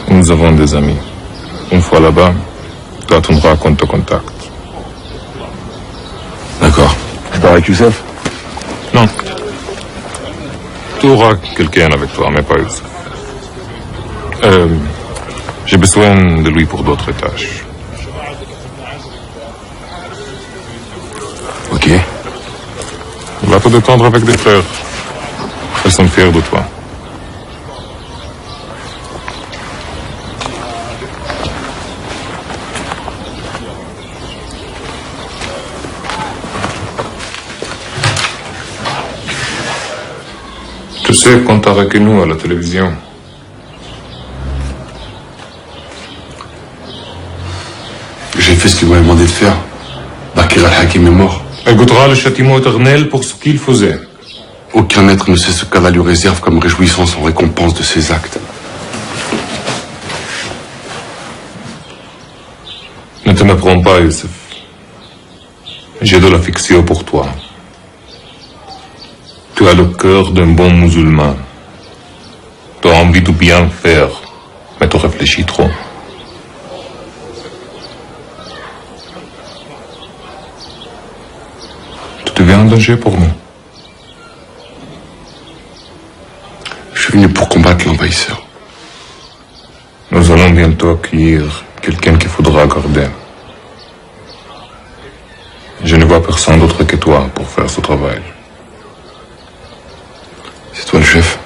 J: Nous avons des amis. Une fois là-bas, tu attendras qu'on te contacte.
F: D'accord.
K: avec Youssef?
J: Non. Tu auras quelqu'un avec toi, mais pas Youssef. J'ai besoin de lui pour d'autres tâches.
K: Ok.
J: Va te détendre avec des frères. Ils sont fiers de toi. Tu sais qu'on t'a reconnu à la télévision.
P: J'ai fait ce qu'il m'avait demandé de faire. Bakir al-Hakim est mort.
J: Elle goûtera le châtiment éternel pour ce qu'il faisait.
P: Aucun être ne sait ce qu'Allah lui réserve comme réjouissance en récompense de ses actes.
J: Ne te méprends pas, Youssef. J'ai de l'affection pour toi. Tu as le cœur d'un bon musulman. Tu as envie de bien faire, mais tu réfléchis trop. Tu deviens un danger pour nous.
P: Je suis venu pour combattre l'envahisseur.
J: Nous allons bientôt accueillir quelqu'un qu'il faudra garder. Je ne vois personne d'autre que toi pour faire ce travail.
P: C'est toi le chef.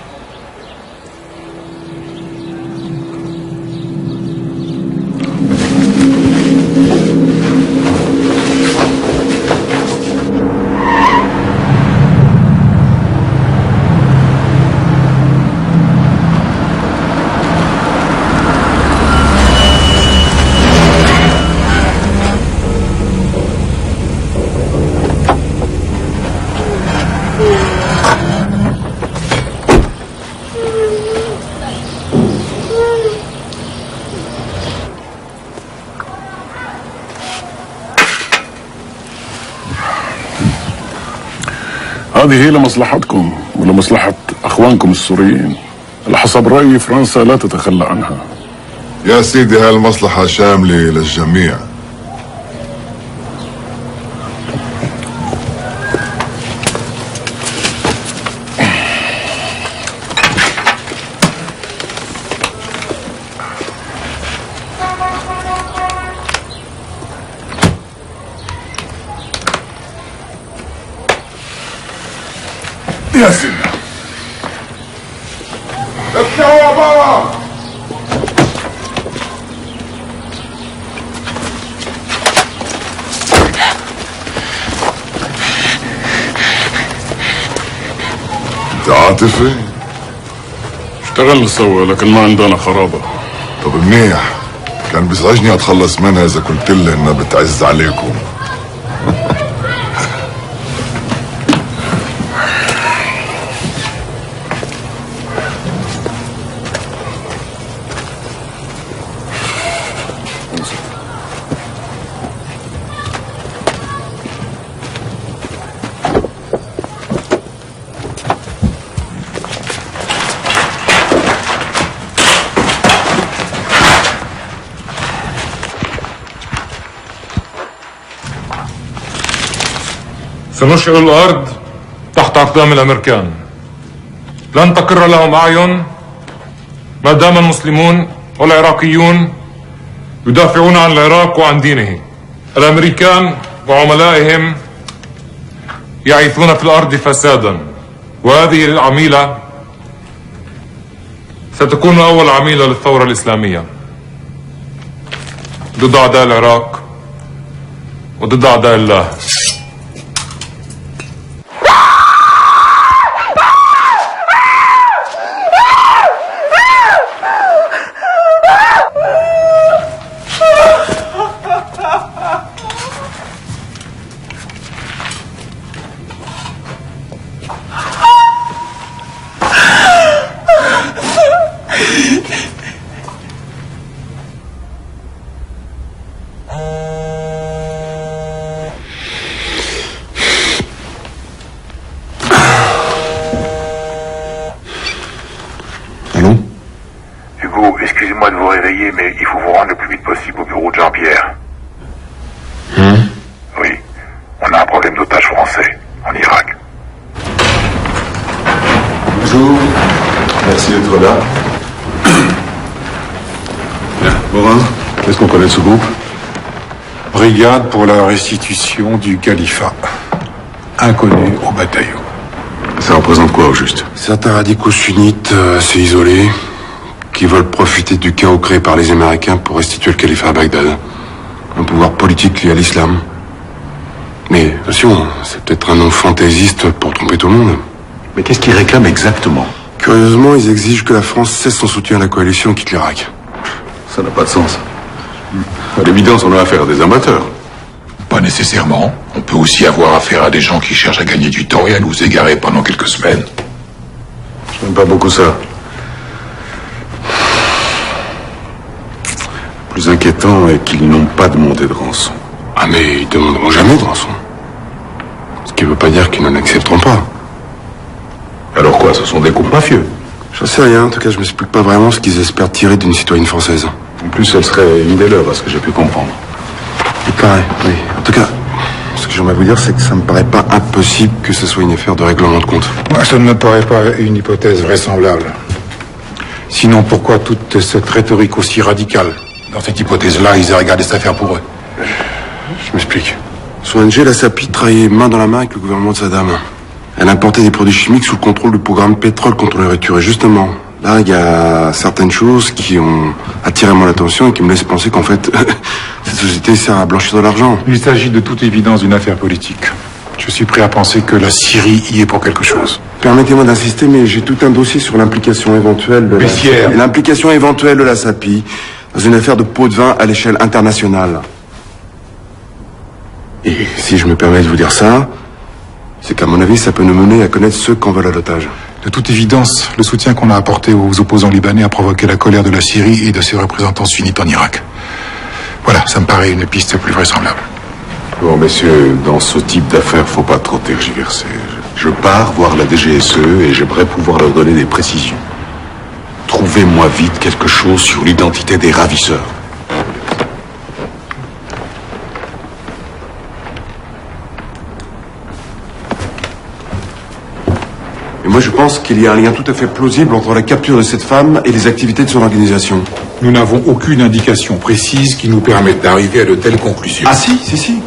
K: هذه هي لمصلحتكم ولمصلحة أخوانكم السوريين. على حسب رأيي فرنسا لا تتخلى عنها.
A: يا سيدي هاي المصلحة شاملة للجميع. يا سيدي افتحوا بابا. انت عاطفي؟
K: اشتغلنا سوا لكن ما عندنا خرابة.
A: طب منيح، كان بيزعجني اتخلص منها اذا قلت لي انها بتعز عليكم.
J: سنشعل الأرض تحت أقدام الأمريكان. لن تقر لهم أعين ما دام المسلمون والعراقيون يدافعون عن العراق وعن دينه. الأمريكان وعملائهم يعيثون في الأرض فسادا، وهذه العميلة ستكون أول عميلة للثورة الإسلامية ضد أعداء العراق وضد أعداء الله.
Q: Excusez-moi de vous réveiller, mais il faut vous rendre le plus vite possible au bureau de Jean-Pierre. Oui, on a un problème d'otage français.
K: d'être là. Bien. Morin, qu'est-ce qu'on connaît de ce groupe?
R: Brigade pour la restitution du califat. Inconnu au bataillon.
K: Ça représente quoi au juste?
P: Certains radicaux sunnites assez isolés qui veulent profiter du chaos créé par les Américains pour restituer le califat à Bagdad. Un pouvoir politique lié à l'islam. Mais attention, c'est peut-être un nom fantaisiste pour tromper tout le monde.
K: Mais qu'est-ce qu'ils réclament exactement?
P: Curieusement, ils exigent que la France cesse son soutien à la coalition et quitte l'Irak.
K: Ça n'a pas de sens. À l'évidence, on a affaire à des amateurs.
R: Pas nécessairement. On peut aussi avoir affaire à des gens qui cherchent à gagner du temps et à nous égarer pendant quelques semaines.
K: Je n'aime pas beaucoup ça.
P: Le plus inquiétant est qu'ils n'ont pas demandé de rançon. Ah mais ils demanderont jamais de rançon. Ce qui veut pas dire qu'ils n'en accepteront pas.
K: Alors quoi, ce sont des groupes mafieux?
P: J'en sais rien, en tout cas je m'explique pas vraiment ce qu'ils espèrent tirer d'une citoyenne française.
K: En plus, elle serait une des leurs, à ce que j'ai pu comprendre.
P: Il paraît, oui. En tout cas, ce que j'aimerais vous dire, c'est que ça me paraît pas impossible que ce soit une affaire de règlement de compte.
R: Moi, ça ne me paraît pas une hypothèse vraisemblable. Sinon, pourquoi toute cette rhétorique aussi radicale? Dans cette hypothèse-là, ils auraient gardé cette affaire pour eux.
P: Je m'explique. Son ONG, la SAPI, travaillait main dans la main avec le gouvernement de Saddam. Elle importait des produits chimiques sous le contrôle du programme Pétrole contre la nourriture. Et justement, là, il y a certaines choses qui ont attiré mon attention et qui me laissent penser qu'en fait, cette société sert à blanchir de l'argent.
R: Il s'agit de toute évidence d'une affaire politique. Je suis prêt à penser que la Syrie y est pour quelque chose.
P: Permettez-moi d'insister, mais j'ai tout un dossier sur l'implication éventuelle de l'implication éventuelle de la SAPI dans une affaire de pot de vin à l'échelle internationale. Et si je me permets de vous dire ça, c'est qu'à mon avis, ça peut nous mener à connaître ceux qu'on veut à l'otage.
R: De toute évidence, le soutien qu'on a apporté aux opposants libanais a provoqué la colère de la Syrie et de ses représentants sunnites en Irak. Voilà, ça me paraît une piste plus vraisemblable.
K: Bon, messieurs, dans ce type d'affaires, faut pas trop tergiverser. Je pars voir la DGSE et j'aimerais pouvoir leur donner des précisions. Trouvez-moi vite quelque chose sur l'identité des ravisseurs.
P: Et moi, je pense qu'il y a un lien tout à fait plausible entre la capture de cette femme et les activités de son organisation.
R: Nous n'avons aucune indication précise qui nous permette d'arriver à de telles conclusions.
P: Ah si.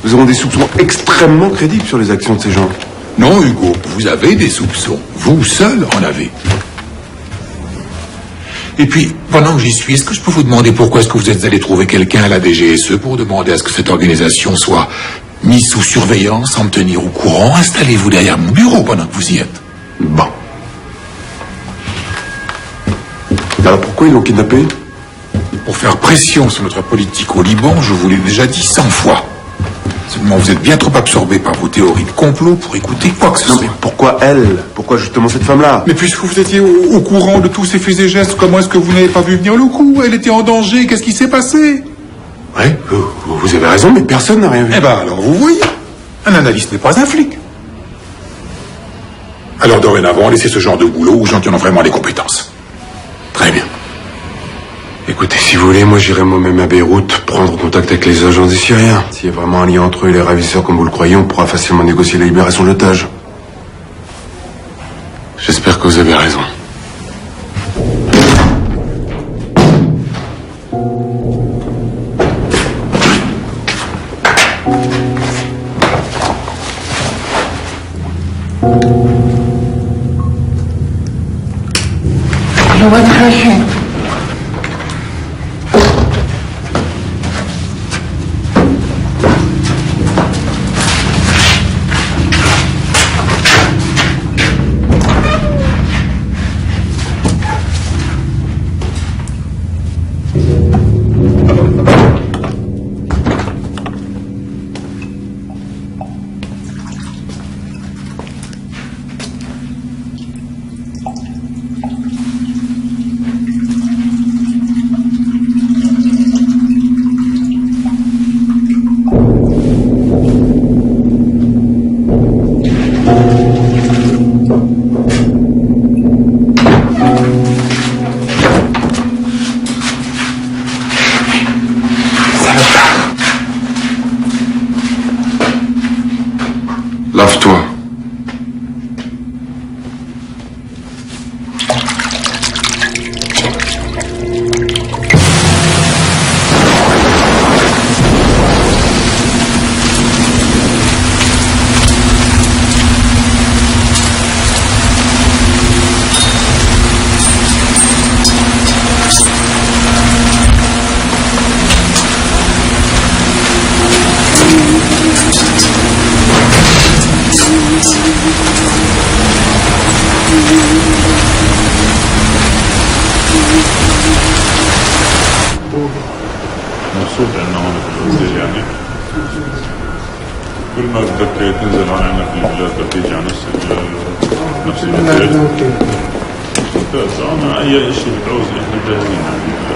P: Nous avons des soupçons extrêmement crédibles sur les actions de ces gens.
R: Non, Hugo, vous avez des soupçons. Vous seul en avez. Et puis, pendant que j'y suis, est-ce que je peux vous demander pourquoi est-ce que vous êtes allé trouver quelqu'un à la DGSE pour demander à ce que cette organisation soit mise sous surveillance, sans me tenir au courant? Installez-vous derrière mon bureau pendant que vous y êtes.
P: Bon. Alors pourquoi ils l'ont kidnappé?
R: Pour faire pression sur notre politique au Liban, je vous l'ai déjà dit 100 fois. Seulement, vous êtes bien trop absorbé par vos théories de complot pour écouter quoi que ce soit.
P: Pourquoi elle? Pourquoi justement cette femme-là?
R: Mais puisque vous étiez au courant de tous ses faits et gestes, comment est-ce que vous n'avez pas vu venir le coup? Elle était en danger, qu'est-ce qui s'est passé?
P: Ouais, vous avez raison, mais personne n'a rien vu.
R: Eh ben alors, vous voyez, un analyste n'est pas un flic. Alors dorénavant, laissez ce genre de boulot aux gens qui en ont vraiment les compétences. Très bien.
P: Écoutez, si vous voulez, moi j'irai moi-même à Beyrouth prendre contact avec les agents des Syriens. S'il y a vraiment un lien entre eux et les ravisseurs comme vous le croyez, on pourra facilement négocier la libération de l'otage. J'espère que vous avez raison.
B: ما بدك تنزل هون عندنا في البلاد بدك تيجي على نفس المكان. ممتاز. أنا أي شيء بتعوز إحنا جاهزين.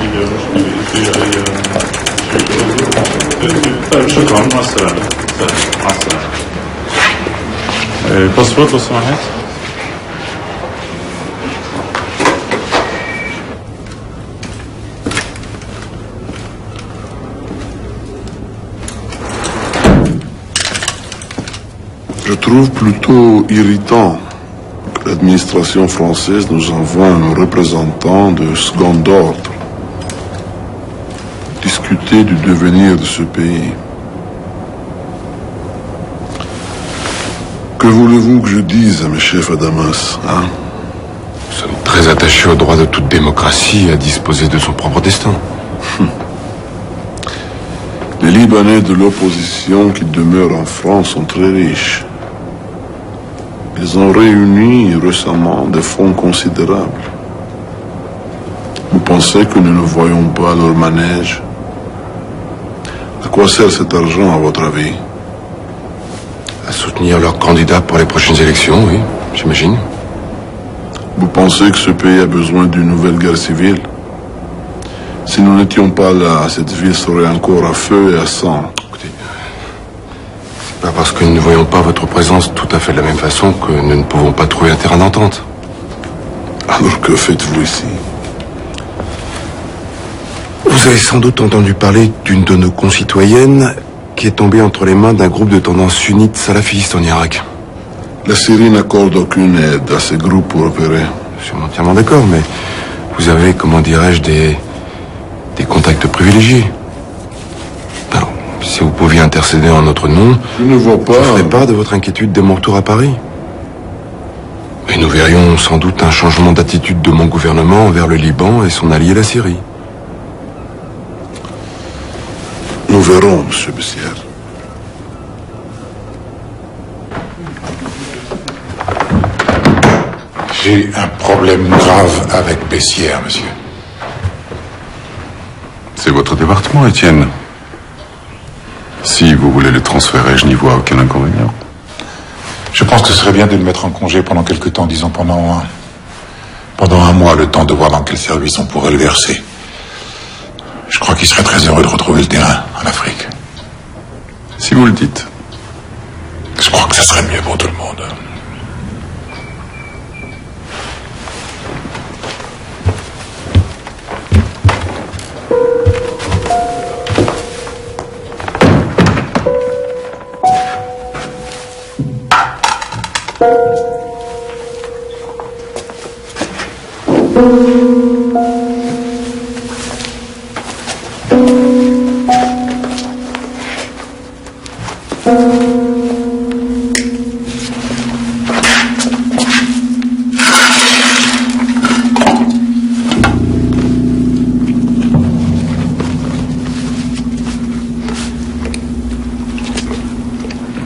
B: أي مشكلة أي شيء. طيب شكرا مع السلامة. مع السلامة. باسبور لو سمحت.
K: Je trouve plutôt irritant que l'administration française nous envoie un représentant de second ordre pour discuter du devenir de ce pays. Que voulez-vous que je dise à mes chefs à Damas, hein?
P: Nous sommes très attachés au droit de toute démocratie à disposer de son propre destin.
K: Les Libanais de l'opposition qui demeurent en France sont très riches. Ils ont réuni récemment des fonds considérables. Vous pensez que nous ne voyons pas leur manège? À quoi sert cet argent, à votre avis?
P: À soutenir leurs candidats pour les prochaines élections, oui, j'imagine.
K: Vous pensez que ce pays a besoin d'une nouvelle guerre civile? Si nous n'étions pas là, cette ville serait encore à feu et à sang.
P: Écoutez, c'est pas parce que nous ne voyons pas votre présence tout à fait de la même façon que nous ne pouvons pas trouver un terrain d'entente.
K: Alors que faites-vous ici?
P: Vous avez sans doute entendu parler d'une de nos concitoyennes qui est tombée entre les mains d'un groupe de tendance sunnite salafiste en Irak.
K: La Syrie n'accorde aucune aide à ces groupes pour opérer.
P: Je suis entièrement d'accord, mais vous avez, comment dirais-je, des contacts privilégiés. Alors, si vous pouviez intercéder en notre nom,
K: je ne vois pas.
P: Je ferai part de votre inquiétude dès mon retour à Paris. Et nous verrions sans doute un changement d'attitude de mon gouvernement envers le Liban et son allié la Syrie.
K: Nous verrons, M. Bessières.
R: J'ai un problème grave avec Bessières, monsieur.
G: C'est votre département, Étienne. Si vous voulez le transférer, je n'y vois aucun inconvénient.
R: Je pense que ce serait bien de le mettre en congé pendant quelque temps, disons pendant un mois, le temps de voir dans quel service on pourrait le verser. Je crois qu'il serait très heureux de retrouver le terrain en Afrique.
G: Si vous le dites.
R: Je crois que ça serait mieux pour tout le monde.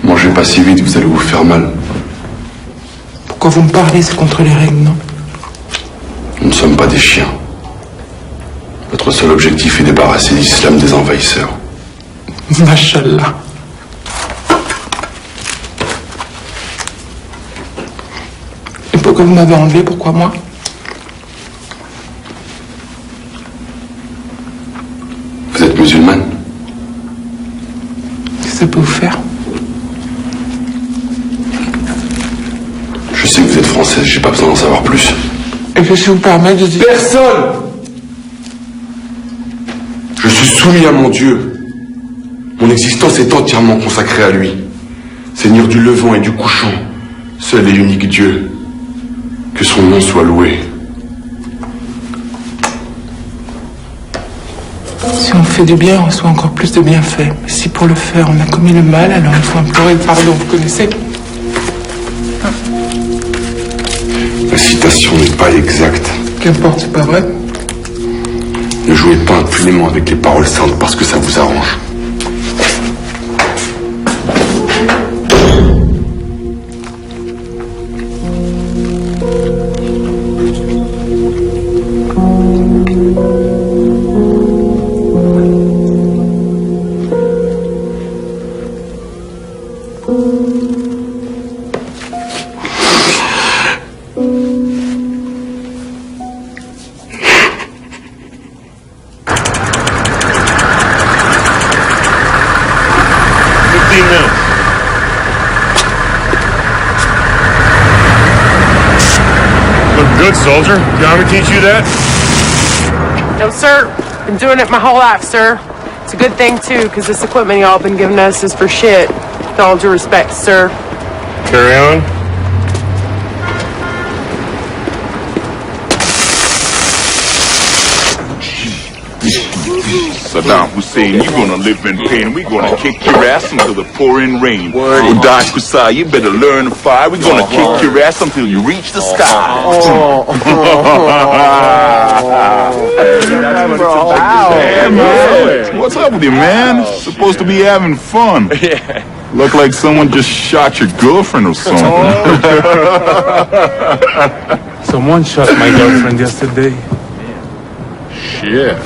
P: Mangez pas si vite, vous allez vous faire mal.
C: Pourquoi vous me parlez? C'est contre les règles, non?
P: Nous ne sommes pas des chiens. Votre seul objectif est débarrasser l'islam des envahisseurs.
C: Machallah. Et pourquoi vous m'avez enlevé? Pourquoi moi?
P: Vous êtes musulmane?
C: Qu'est-ce que ça peut vous faire?
P: Je sais que vous êtes française, j'ai pas besoin d'en savoir plus.
C: Et que je vous permets de dire...
P: Personne! Je suis soumis à mon Dieu. Mon existence est entièrement consacrée à lui. Seigneur du levant et du couchant, seul et unique Dieu. Que son nom soit loué.
C: Si on fait du bien, on reçoit encore plus de bienfaits. Mais si pour le faire, on a commis le mal, alors il faut implorer le pardon. Vous connaissez?
P: La citation n'est pas exacte.
C: Qu'importe, c'est pas vrai.
P: Ne jouez pas impunément avec les paroles saintes parce que ça vous arrange.
S: good, soldier. Did Army teach you that?
H: No, sir. Been doing it my whole life, sir. It's a good thing, too, because this equipment y'all been giving us is for shit. With all due respect, sir.
S: Carry on.
T: Saddam Hussein, you're gonna live in pain. We're gonna kick your ass until the pouring rain. Udash Kusai, you better learn to fly. We're gonna kick your ass until you reach the sky. Hey, man. What's up with you, man? Supposed to be having fun. Look like someone just shot your girlfriend or something.
I: Someone shot my girlfriend yesterday.
T: Shit.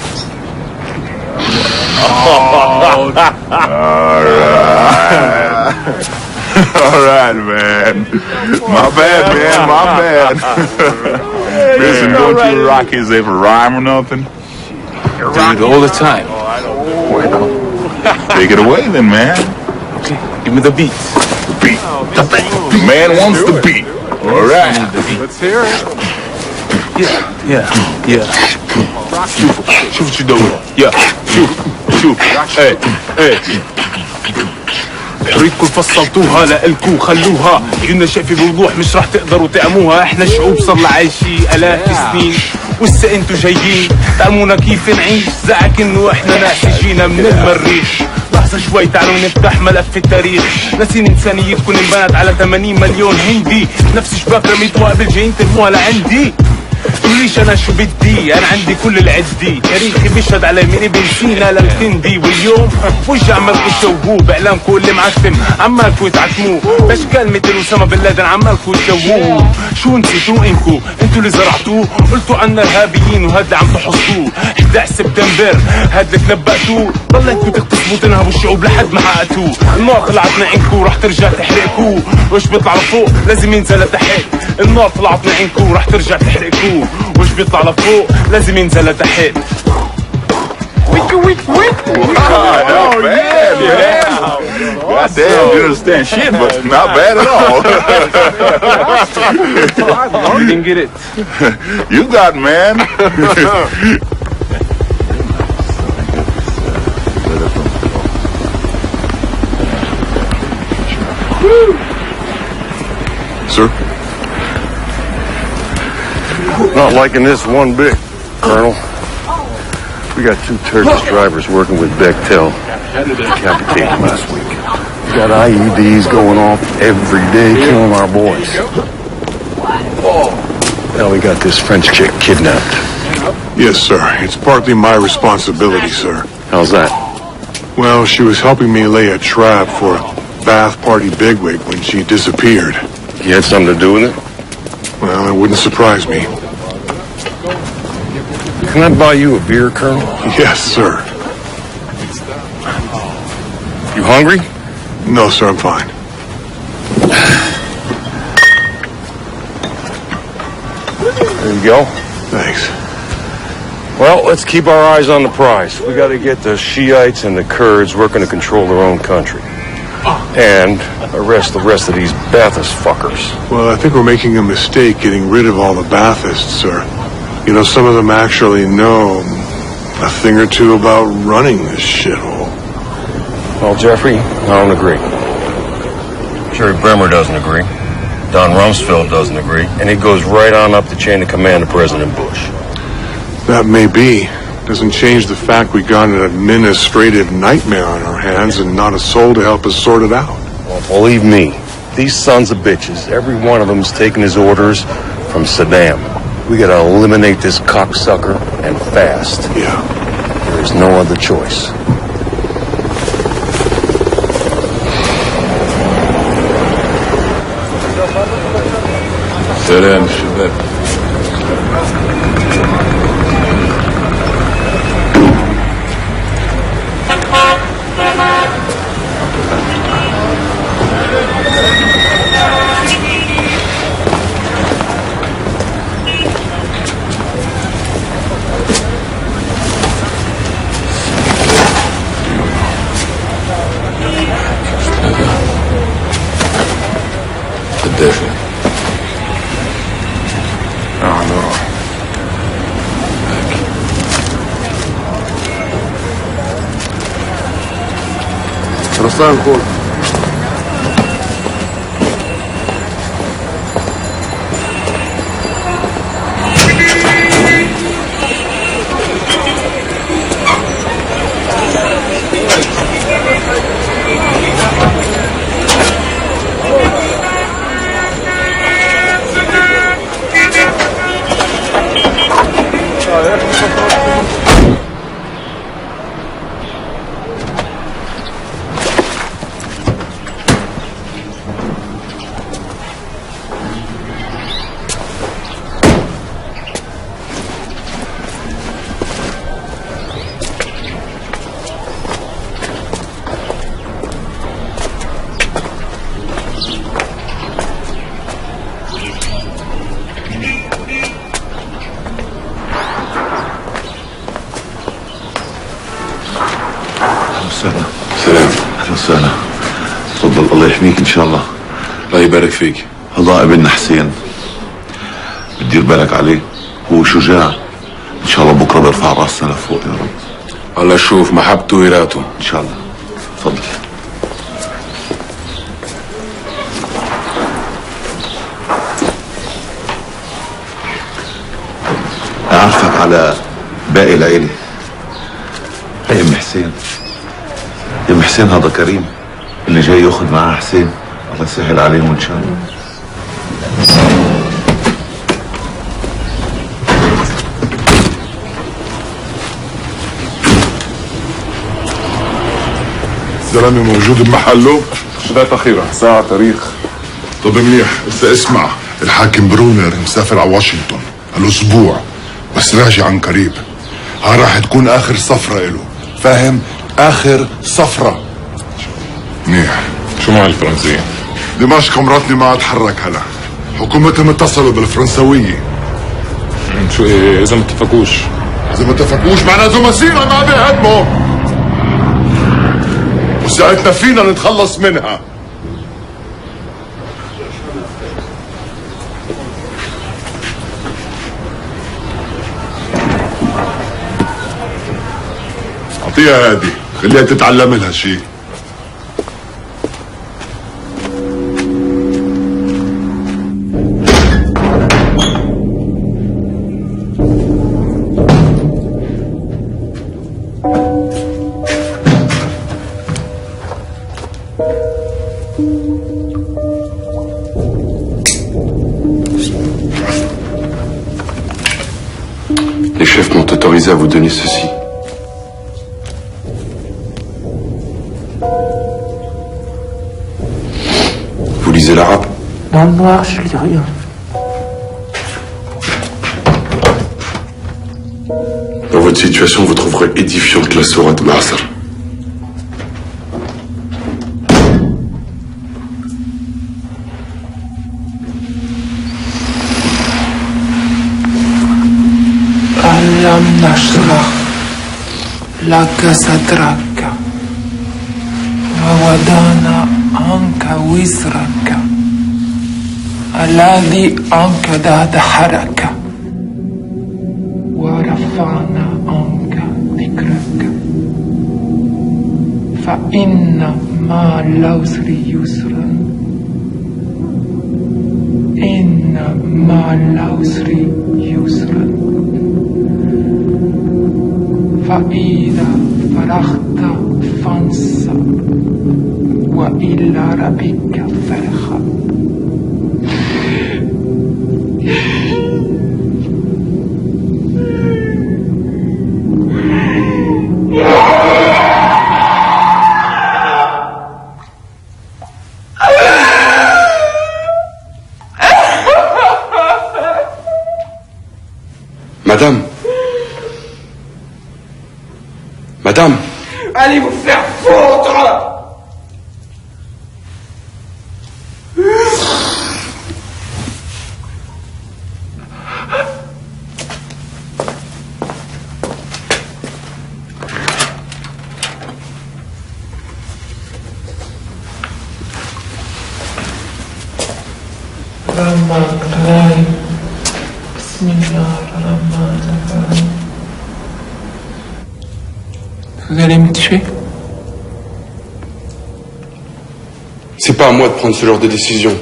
T: All right, man. My bad, man. My bad. Listen, don't you Rockies ever rhyme or nothing?
I: Dude, all the time.
T: Take it away then, man.
I: Okay, give me the beat.
T: The beat. The man wants the beat. All right.
I: Let's hear it. Yeah. شوف what you doing. Yeah. شوف. Hey. ريدكم فصلتوها لإلكم خلوها عيوننا شايفة بوضوح مش راح تقدروا تعموها احنا شعوب صرنا عايشين آلاف السنين وهسه انتو جايين تعلمونا كيف نعيش زعك انه احنا ناس جينا من المريخ لحظة شوي تعالوا نفتح ملف التاريخ ناسين انسانيتكم انبنت على 80 مليون هندي نفس شباب رميتوها قبل جايين ترموها لعندي تقوليش انا شو بدي انا عندي كل العدي تاريخي بيشهد على من ابن سينا للكندي واليوم وش عمالكوا تسووه باعلامكم اللي معتم عمالكوا تعتموه باشكال مثل اسامه بن لادن عمالكوا تسووه شو نسيتوا انكو انتوا اللي زرعتوه قلتوا عنا ارهابيين وهاد اللي عم تحصوه 11 سبتمبر هاد اللي تنبأتوه ضليتكوا تغتصبوا تنهبوا الشعوب لحد ما حققتوه النار طلعت من عينكوا رح ترجع تحرقكوا وش بيطلع لفوق لازم ينزل لتحت النار طلعت من عينكوا رح ترجع تحرقكوا وش بيطلع لفوق لازم ينزل لتحت ويك
T: Oh, man. God damn, you understand shit, but not bad at all.
I: You didn't get it.
T: You got, man.
K: Sir?
S: Not liking this one bit, Colonel. We got 2 Turkish drivers working with Bechtel. Decapitated last week. We got IEDs going off every day, killing our boys. Now we got this French chick kidnapped.
K: Yes, sir. It's partly my responsibility, sir.
S: How's that?
K: Well, she was helping me lay a trap for a Bath Party bigwig when she disappeared.
S: You had something to do with it?
K: Well, it wouldn't surprise me.
S: Can I buy you a beer, Colonel?
K: Yes, sir.
S: You hungry?
K: No, sir, I'm fine.
S: There you go.
K: Thanks.
S: Well, let's keep our eyes on the prize. We got to get the Shiites and the Kurds working to control their own country. And arrest the rest of these Ba'athist fuckers.
K: Well, I think we're making a mistake getting rid of all the Baathists, sir. You know, some of them actually know a thing or two about running this shithole.
S: Well, Jeffrey, I don't agree. Jerry Bremer doesn't agree. Don Rumsfeld doesn't agree. And it goes right on up the chain of command to President Bush.
K: That may be. Doesn't change the fact we got an administrative nightmare on our hands and not a soul to help us sort it out.
S: Well, believe me, these sons of bitches, every one of them's taking his orders from Saddam. We gotta eliminate this cocksucker and fast.
K: Yeah.
S: There is no other choice.
T: سلام شباب.
K: رسائل خذ.
A: سلام. اهلا وسهلا. تفضل الله يحميك ان شاء الله.
P: الله يبارك فيك.
A: هذا ابننا حسين، بتدير بالك عليه، هو شجاع، ان شاء الله بكره بيرفع راسنا لفوق يا رب.
P: الله يشوف محبته ويراته
A: ان شاء الله. تفضل. اعرفك على باقي العيله. هي ام حسين. يا ام حسين هذا كريم اللي جاي ياخذ معاه حسين، الله يسهل عليهم ان شاء الله.
K: زلمه موجود بمحله؟
J: شدات أخيرة ساعة تاريخ.
K: طب منيح. بس اسمع، الحاكم برونر مسافر على واشنطن الاسبوع، بس راجع عن قريب. ها راح تكون اخر صفرة له، فاهم؟ اخر صفرة. منيح.
J: شو مع الفرنسية؟
K: دمشق مراتني ما اتحرك هلا، حكومتهم اتصلوا بالفرنسوية.
J: شو إذا ما اتفقوش؟
K: إذا ما اتفقوش معناته مسيرة ما بيهدموا، وساعتنا فينا نتخلص منها. اعطيها هادي، خليها تتعلم لها شيء.
P: Les chefs m'ont autorisé à vous donner ceci. Vous lisez l'arabe?
C: Dans le noir, je lis rien.
P: Dans votre situation, vous trouverez édifiante la sourate Al-Asr.
C: ألم نشرح لك صدرك ووضعنا عنك وزرك الذي أنقض ظهرك ورفعنا عنك ذكرك فإن مع العسر يسرا إن مع العسر يسرا فإذا فرغت فانصب وإلى ربك فارغب.
P: Madame. Madame.
L: Allez vous faire foutre!
C: الرحمن الرحيم بسم الله الرحمن الرحيم. Vous allez me tuer?
P: pas à moi de prendre ce genre de décision.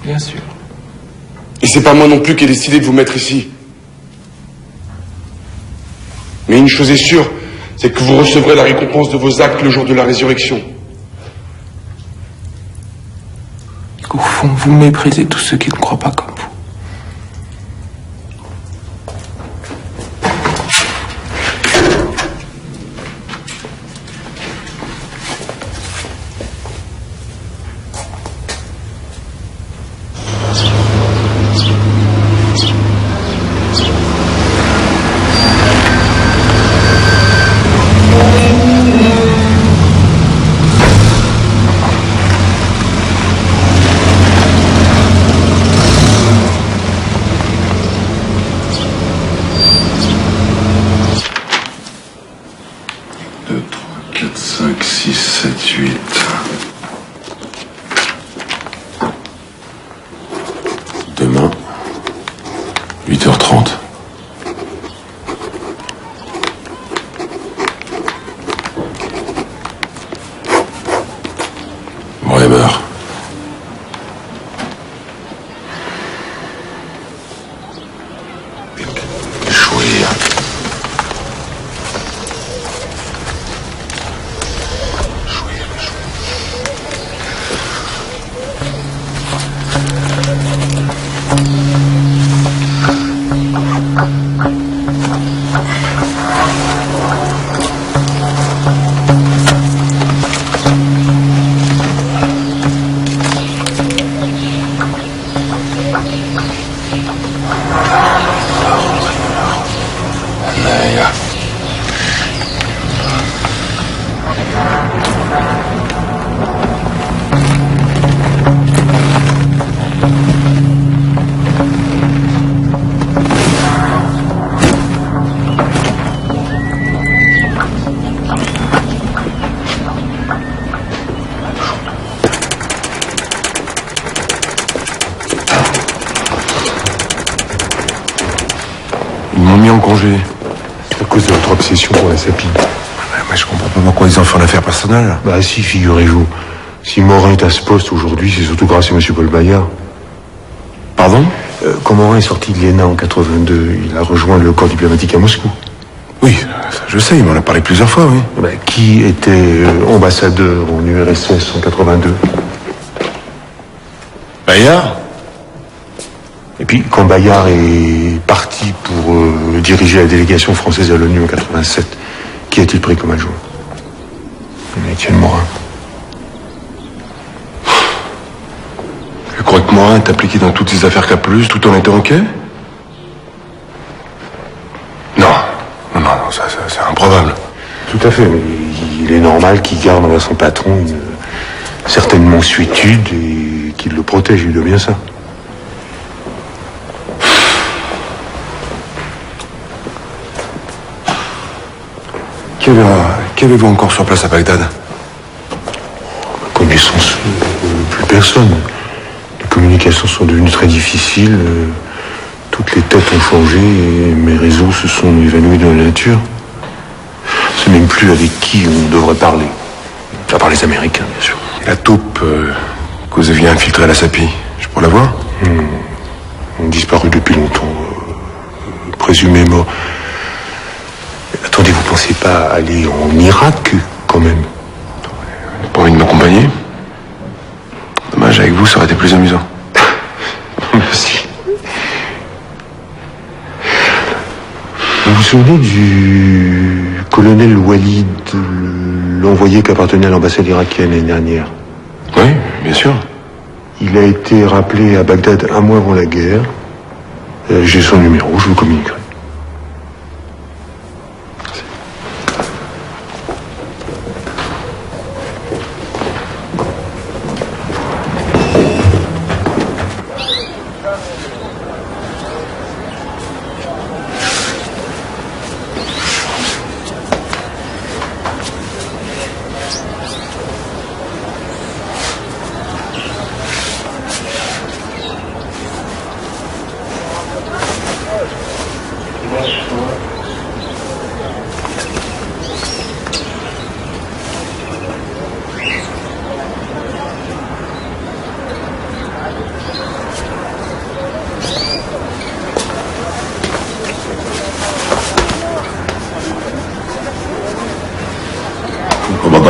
C: Bien sûr.
P: Et c'est pas moi non plus qui ai décidé de vous mettre ici. Mais une chose est sûre, c'est que vous recevrez la récompense de vos actes le jour de la résurrection.
C: Au fond, vous méprisez tous ceux qui ne croient pas comme vous.
P: Demain, 8h30. Bremer. Jouir.
E: Ils m'ont mis en congé. À cause de votre obsession pour la sapine.
K: Mais je comprends pas pourquoi ils en font l'affaire personnelle.
E: Bah si, figurez-vous. Si Morin est à ce poste aujourd'hui, c'est surtout grâce à M. Paul Bayard.
K: Pardon
E: Quand Morin est sorti de l'ENA en 82, il a rejoint le corps diplomatique à Moscou.
K: Oui, ça, je sais, il m'en a parlé plusieurs fois, oui.
E: Bah, qui était ambassadeur en URSS en 82?
K: Bayard.
E: Et puis, quand Bayard est parti pour diriger la délégation française à l'ONU en 87, qui a-t-il pris comme adjoint? Étienne Morin.
K: Je crois que Morin est impliqué dans toutes ces affaires K+, tout en étant OK? Non, ça c'est improbable.
E: Tout à fait, mais il est normal qu'il garde envers son patron une certaine mansuétude et qu'il le protège, il doit bien ça.
K: Qu'avez-vous encore sur place à Bagdad?
E: Connaissance, plus personne. Les communications sont devenues très difficiles. Toutes les têtes ont changé et mes réseaux se sont évanouis dans la nature. Je ne sais même plus avec qui on devrait parler. À part les Américains, bien sûr.
K: Et la taupe que vous aviez infiltrée à la SAPI, je pourrais la voir?
E: Disparu depuis longtemps. Présumé mort. Attendez, vous pensez pas aller en Irak, quand même?
K: Vous n'avez pas envie de m'accompagner? Dommage, avec vous, ça aurait été plus amusant.
E: Merci. Vous vous souvenez du colonel Walid, l'envoyé qui appartenait à l'ambassade irakienne l'année dernière?
K: Oui, bien sûr.
E: Il a été rappelé à Bagdad un mois avant la guerre. J'ai son numéro, je vous communiquerai.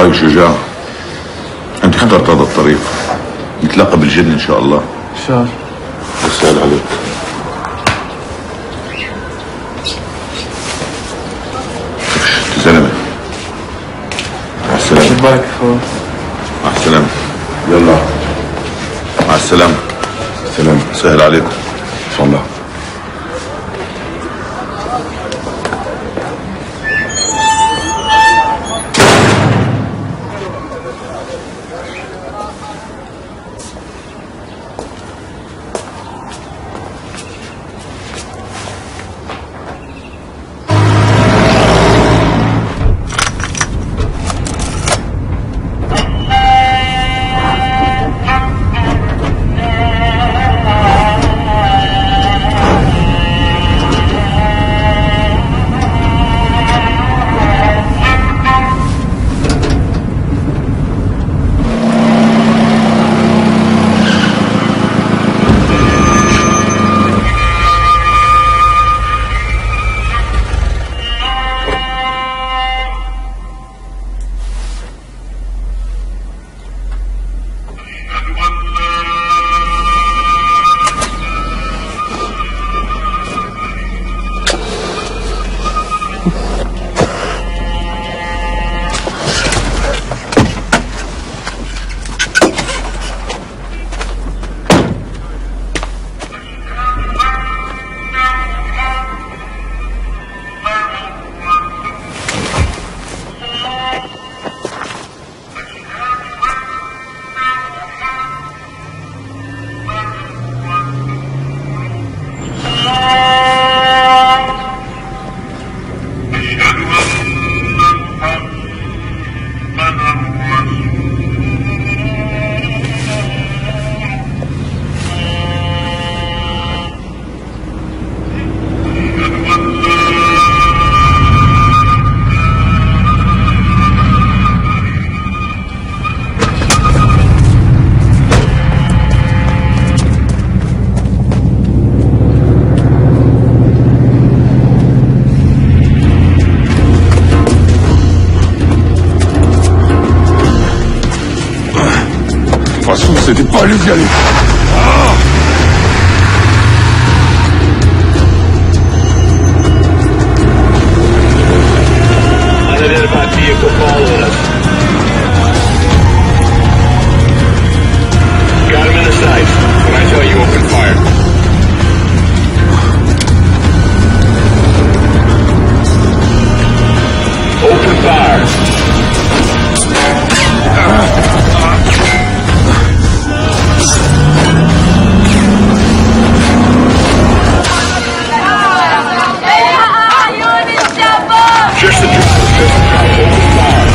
G: رايك شجاع؟ انت اخترت هذا الطريق، نتلاقى بالجنة ان شاء الله.
F: ان شاء الله.
G: بسأل عليك. زلمة مع السلامة.
F: شباك اخوان.
G: مع السلامة. يلا مع السلامة. سلام. سهل عليكم ان شاء الله.
A: C'était pas lui qui allait.
L: Unidentified vehicle following us. Got him in the sights. When I tell you, open fire. Open fire. Just the driver. Open fire.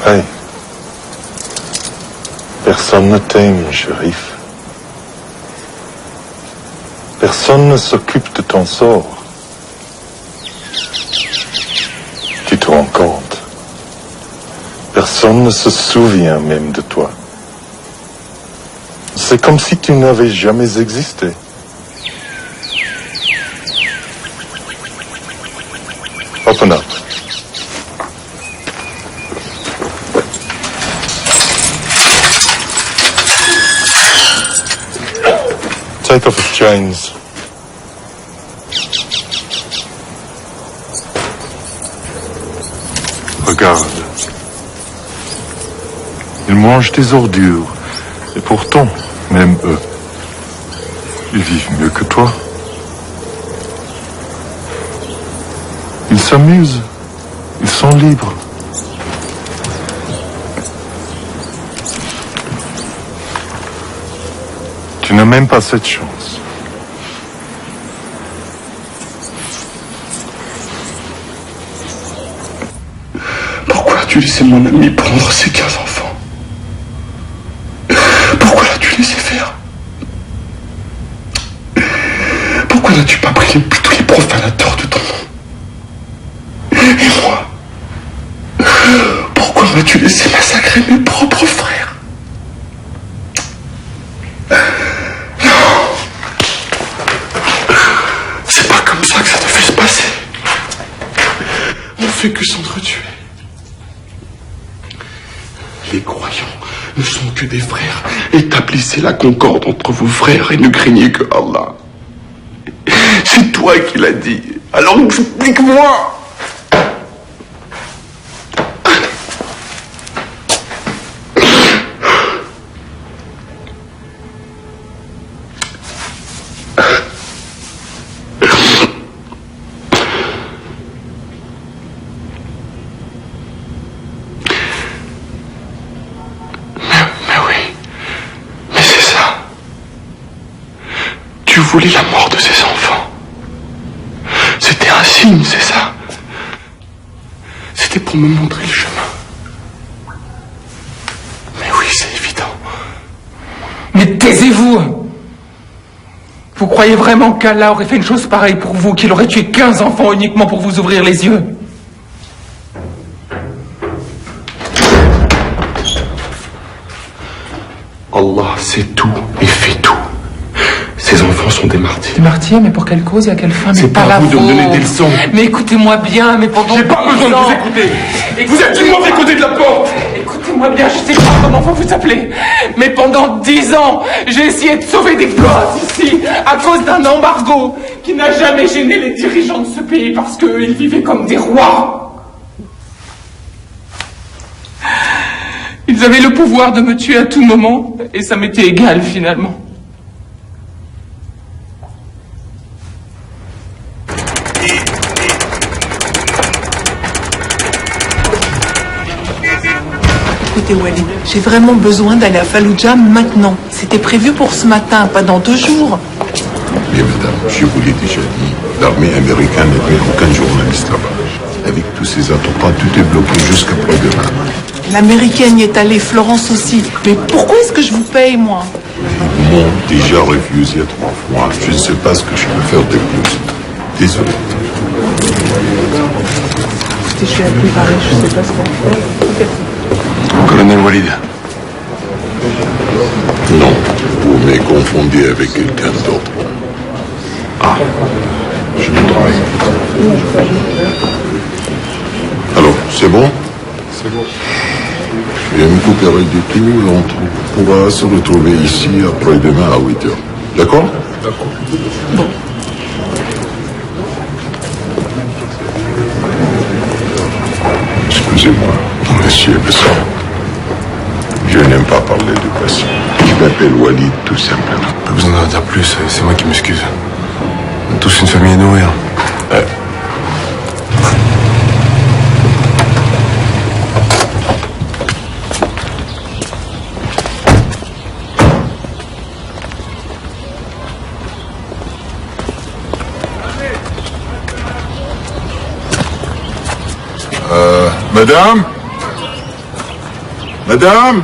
K: Hey. Personne ne t'aime, shérif. Personne ne s'occupe de ton sort. Tu te rends compte? Personne ne se souvient même de toi. C'est comme si tu n'avais jamais existé. Open up. Take off his chains. Regarde. Ils mangent des ordures. Et pourtant, même eux, ils vivent mieux que toi. Ils s'amusent. Ils sont libres. Tu n'as même pas cette chance.
P: Pourquoi as-tu laissé mon ami prendre ses 15 enfants? Pourquoi l'as-tu laissé faire? Pourquoi n'as-tu pas pris tous les profanateurs de ton nom? Et moi? Pourquoi m'as-tu laissé massacrer mes propres frères? Non! C'est pas comme ça que ça devait se passer. On fait que s'entretuer. Les croyants ne sont que des frères. Établissez la concorde entre vos frères et ne craignez que Allah. C'est toi qui l'as dit. Alors explique-moi. Tu voulais la mort de ses enfants. C'était un signe, c'est ça? C'était pour me montrer le chemin. Mais oui, c'est évident.
C: Mais taisez-vous! Vous croyez vraiment qu'Allah aurait fait une chose pareille pour vous, qu'il aurait tué 15 enfants uniquement pour vous ouvrir les yeux?
P: Allah sait tout et fait tout. Ces enfants sont des martyrs.
C: Des martyrs, mais pour quelle cause et à quelle fin?
P: C'est pas
C: la
P: à vous de me donner
C: vôtre.
P: des leçons.
C: Mais écoutez-moi bien, mais pendant
P: J'ai pas
C: 10
P: besoin de
C: ans-
P: vous écouter. Vous êtes du mauvais côté de la porte.
C: Écoutez-moi bien, je sais pas comment vous vous appelez, mais pendant 10 ans, j'ai essayé de sauver des gosses ici, à cause d'un embargo qui n'a jamais gêné les dirigeants de ce pays parce qu'ils vivaient comme des rois. Ils avaient le pouvoir de me tuer à tout moment, et ça m'était égal finalement.
U: Écoutez Walid, j'ai vraiment besoin d'aller à Fallujah maintenant. C'était prévu pour ce matin, pas dans 2 jours.
G: Bien, madame, je vous l'ai déjà dit, l'armée américaine n'est plus aucun journaliste là-bas. Avec tous ces attentats, tout est bloqué jusqu'à après-demain.
U: L'américaine y est allée, Florence aussi. Mais pourquoi est-ce que je vous paye, moi?
G: Ils m'ont déjà refusé 3 fois. Je ne sais pas ce que je peux faire de plus. Désolé.
U: Je suis appelée pareil, je sais pas ce qu'on fait.
P: Colonel Walid.
G: Non, vous me confondez avec quelqu'un d'autre. Ah, je me trompe. Alors, c'est bon? C'est bon. Je vais me couper du tout, on pourra se retrouver ici après-demain à 8 h. D'accord? D'accord.
U: Bon.
G: Excusez-moi, monsieur Besson. Je n'aime pas parler de patient. Je m'appelle Walid, tout simplement.
P: Pas besoin d'en dire plus, c'est moi qui m'excuse. On a tous une famille à nourrir.
K: مدام مدام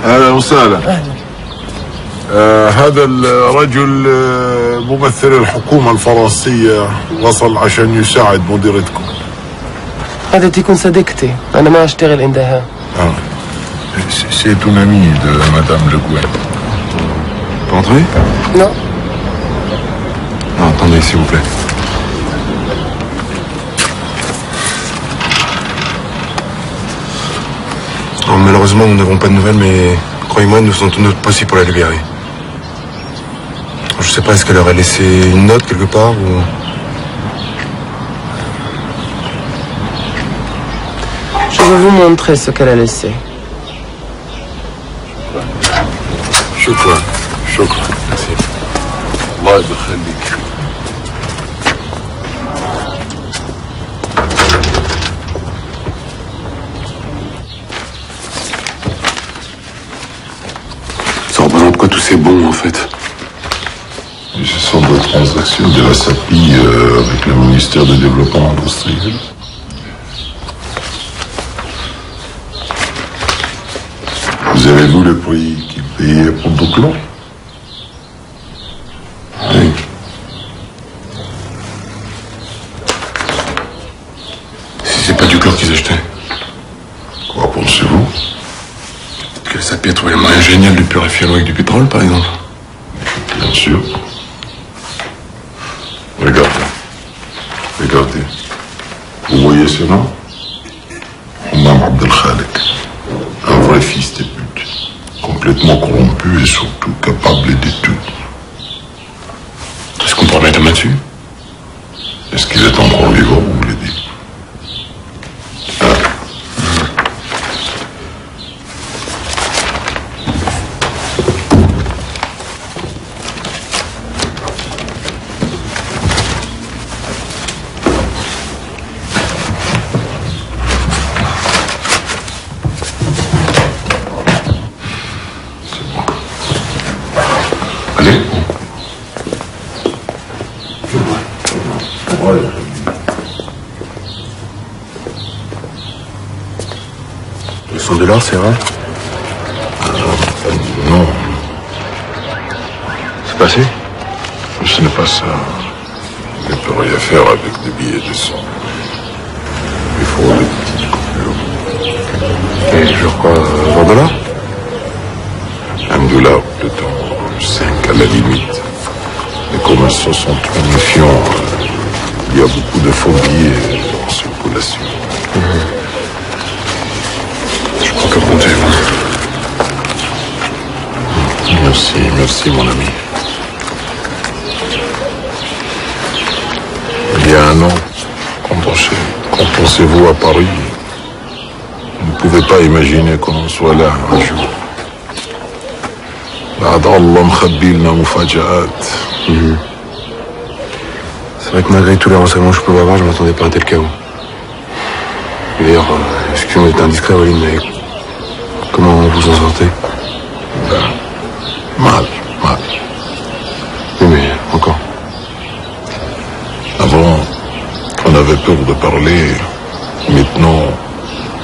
K: اهلا وسهلا هذا الرجل ممثل الحكومة الفرنسية وصل عشان يساعد مديرتكم.
H: هذا تكون صديقتي، أنا ما أشتغل عندها.
K: C'est une amie de Madame Le Gouin.
P: Pas entrer?
H: Non.
P: Non, attendez, s'il vous plaît. Alors, malheureusement, nous n'avons pas de nouvelles, mais croyez-moi, nous faisons tout notre possible pour la libérer. Je sais pas, est-ce qu'elle aurait laissé une note quelque part ou...
H: Je vais vous montrer ce qu'elle a laissé.
K: شكرا شكرا. الله يخليك.
P: c'est bon, en fait?
G: Ce sont des transactions de la SAPI avec le ministère du Développement industriel. Vous avez vu le prix qu'il payait pour Doclon?
P: Oui. Si c'est pas du chlore qu'ils achetaient.
G: Quoi pensez-vous?
P: Que ça peut trouver le moyen génial de purifier l'eau avec du pétrole, par exemple.
G: Bien sûr. Regardez. Regardez. Vous voyez ce nom? Oumam Abdel Khalek. Un vrai fils de pute. Complètement corrompu et surtout capable de tout.
P: Est-ce qu'on peut remettre la main dessus?
G: Est-ce qu'il est encore vivant, vous voulez dire?
P: $100, c'est vrai?
G: Non.
P: C'est passé?
G: Ce n'est pas ça. On ne peut rien faire avec des billets de sang. Il faut des petites coupures.
P: Et genre quoi, $20?
G: $1, peut-être 5 à la limite. Les commerçants sont trop méfiants. Il y a beaucoup de faux billets en circulation.
P: Je crois que compter, moi.
G: Merci, merci mon ami. Il y a un an, quand pensez-vous à Paris, vous ne pouvez pas imaginer qu'on soit là un jour. بعد الله مخبي لنا مفاجآت.
P: C'est vrai que malgré tous les renseignements que je pouvais avoir, je ne m'attendais pas à un tel chaos. Et d'ailleurs, excusez-moi d'être indiscret, Walid, mais comment vous en sortez?
G: Mal.
P: Oui, mais encore.
G: Avant, on avait peur de parler. Maintenant,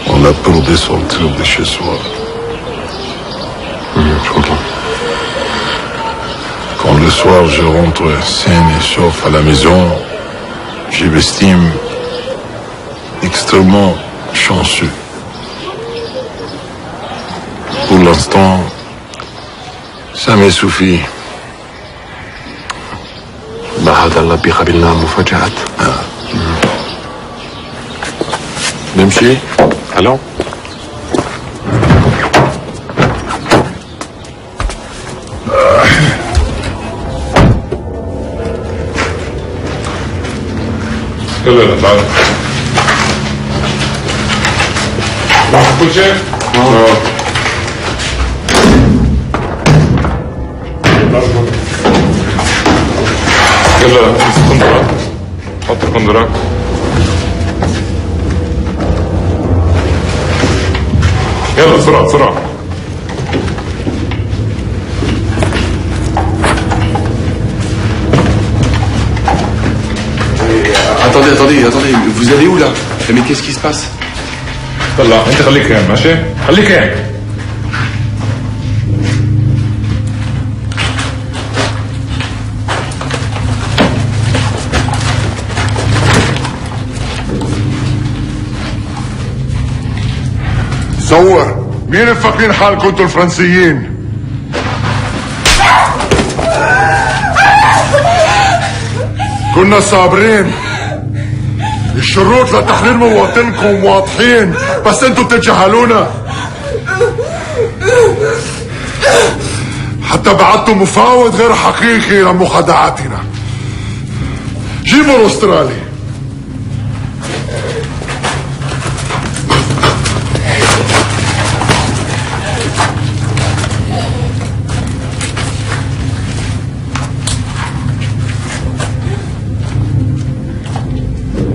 G: on a peur de sortir de chez soi.
P: Je comprends.
G: Quand le soir je rentre sain et sauf à la maison, je m'estime extrêmement chanceux. Pour l'instant, ça me suffit.
P: بعد الله بيقابلنا مفاجآت.
G: نمشي؟
P: Allons.
J: يلا تعال راح كل شيء؟ يلا القندرة حط القندرة يلا بسرعة
P: Attendez, vous allez où là? Mais qu'est-ce qui se passe?
J: طلع انت خليك هين ماشي؟ خليك هين
G: صور مين مفكرين حالكم انتوا الفرنسيين؟ كنا صابرين. الشروط لتحرير مواطنكم واضحين بس انتوا بتتجاهلونا. حتى بعتوا مفاوض غير حقيقي لمخادعاتنا. جيبوا الاسترالي.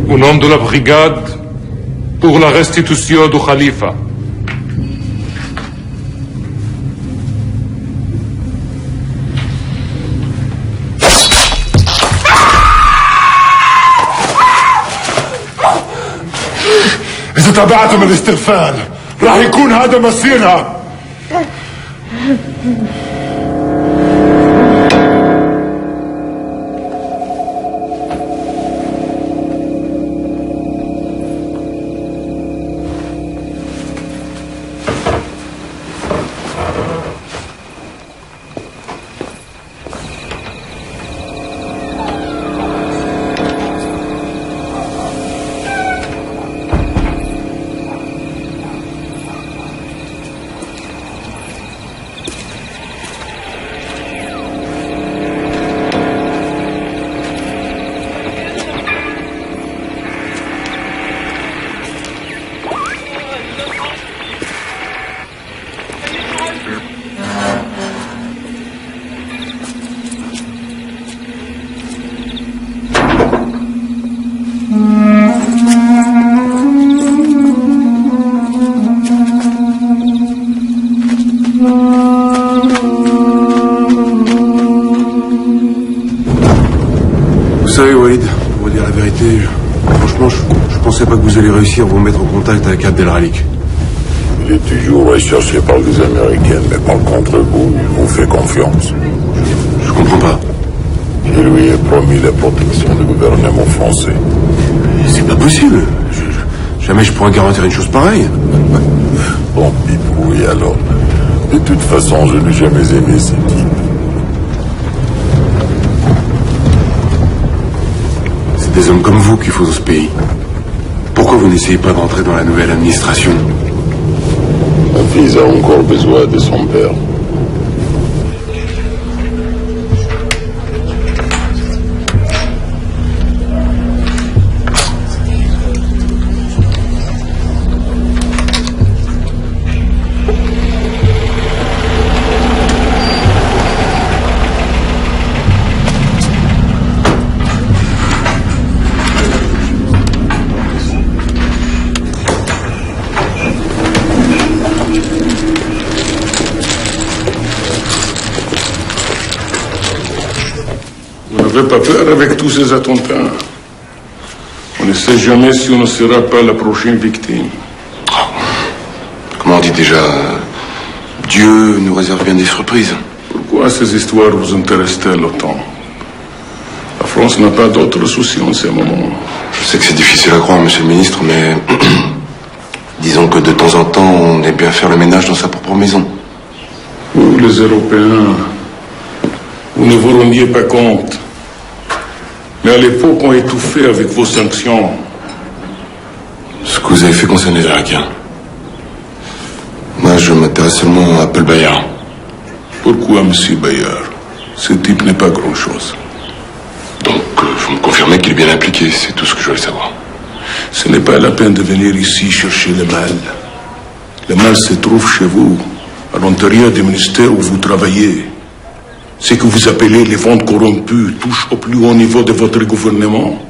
J: Au nom de la brigade pour la restitution du Khalifa.
A: إذا تبعتم الاستغفال راح يكون هذا مصيرها.
D: Vous savez, Walid, pour vous dire la vérité, franchement, je pensais pas que vous alliez réussir à vous mettre en contact avec Abdel Ralik.
G: Il est toujours recherché par les Américains, mais par contre vous, il vous fait confiance.
D: Je comprends pas.
G: Je lui ai promis la protection du gouvernement français.
D: C'est pas possible. Jamais je pourrais garantir une chose pareille.
G: Bon, oui alors. De toute façon, je n'ai jamais aimé ce type.
D: C'est des hommes comme vous qu'il faut dans ce pays. Pourquoi vous n'essayez pas d'entrer dans la nouvelle administration?
G: Mon fils a encore besoin de son père.
K: Vous n'avez pas peur avec tous ces attentats? On ne sait jamais si on ne sera pas la prochaine victime.
P: Comment on dit déjà, Dieu nous réserve bien des surprises.
K: Pourquoi ces histoires vous intéressent-elles autant? La France n'a pas d'autres soucis en ces moments.
P: Je sais que c'est difficile à croire, monsieur le ministre, mais disons que de temps en temps, on aime bien faire le ménage dans sa propre maison.
K: Vous, les Européens, vous ne vous rendiez pas compte. Mais à l'époque, on étouffait avec vos sanctions.
P: Ce que vous avez fait concerne les Irakiens. Moi, je m'intéresse seulement à Abdel Bayar.
K: Pourquoi, monsieur Bayar? Ce type n'est pas grand-chose.
P: Donc, vous me confirmez qu'il est bien impliqué, c'est tout ce que je voulais savoir.
K: Ce n'est pas la peine de venir ici chercher le mal. Le mal se trouve chez vous, à l'intérieur du ministère où vous travaillez. Ce que vous appelez les ventes corrompues touche au plus haut niveau de votre gouvernement,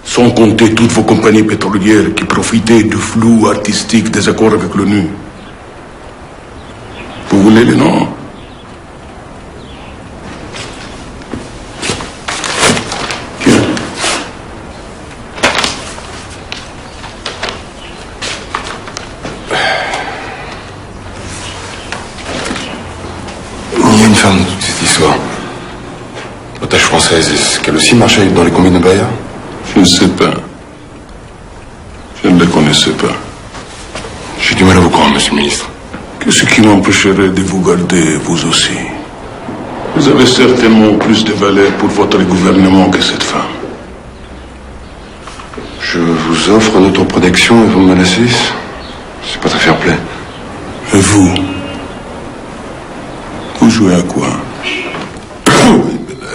K: sans compter toutes vos compagnies pétrolières qui profitaient du flou artistique des accords avec l'ONU. Vous voulez les noms?
P: Il y a une femme dans toute cette histoire. Otage française, est-ce qu'elle aussi marchait dans les combines de Bayard?
K: Je ne sais pas. Je ne la connaissais pas.
P: J'ai du mal à vous croire, monsieur le ministre.
K: Qu'est-ce qui m'empêcherait de vous garder, vous aussi? Vous avez certainement plus de valeur pour votre gouvernement que cette femme.
P: Je vous offre notre protection et vous me menacez? C'est pas très fair-play.
K: Et vous? Vous jouez à quoi?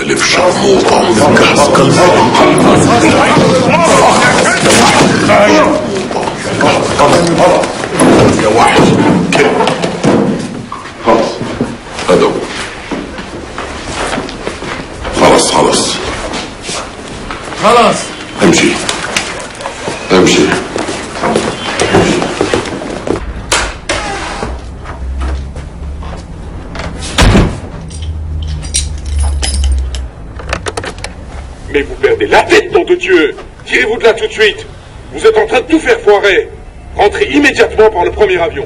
P: Elle est charmante, le gaz comme ça.
K: هذا خلاص خلاص
R: خلاص
P: امشي امشي.
M: Mais vous perdez la tête, nom de Dieu! Tirez-vous de là tout de suite! Vous êtes en train de tout faire foirer! Rentrez immédiatement par le premier avion.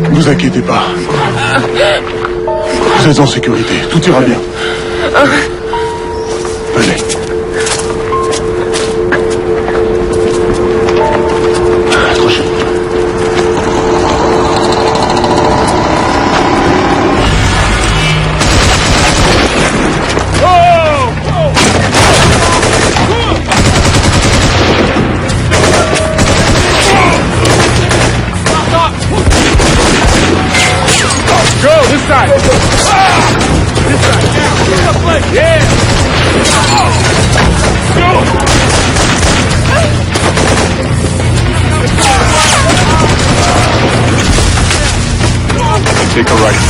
K: Ne vous inquiétez pas. Vous êtes en sécurité. Tout ira bien. Venez. Accrochez-vous.
M: Go, this side. This side. Yeah. Go.
K: Take a right.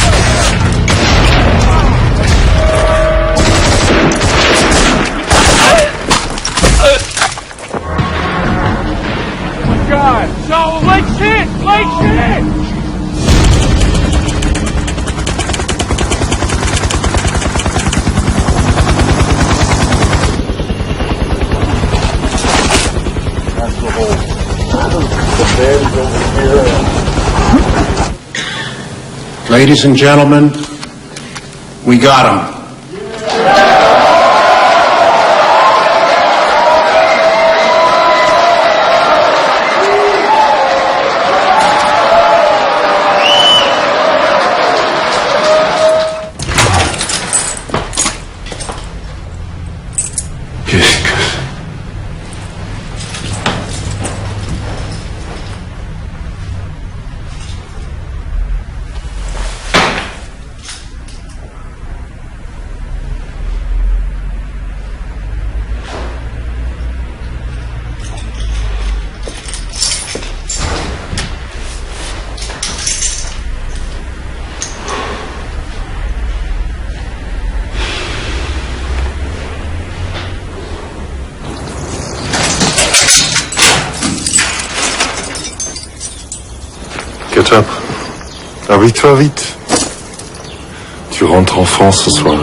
M: God. No, like shit. Like shit.
N: Ladies and gentlemen, we got him.
K: Ketchup. Ah oui, toi, vite. Tu rentres en France ce soir.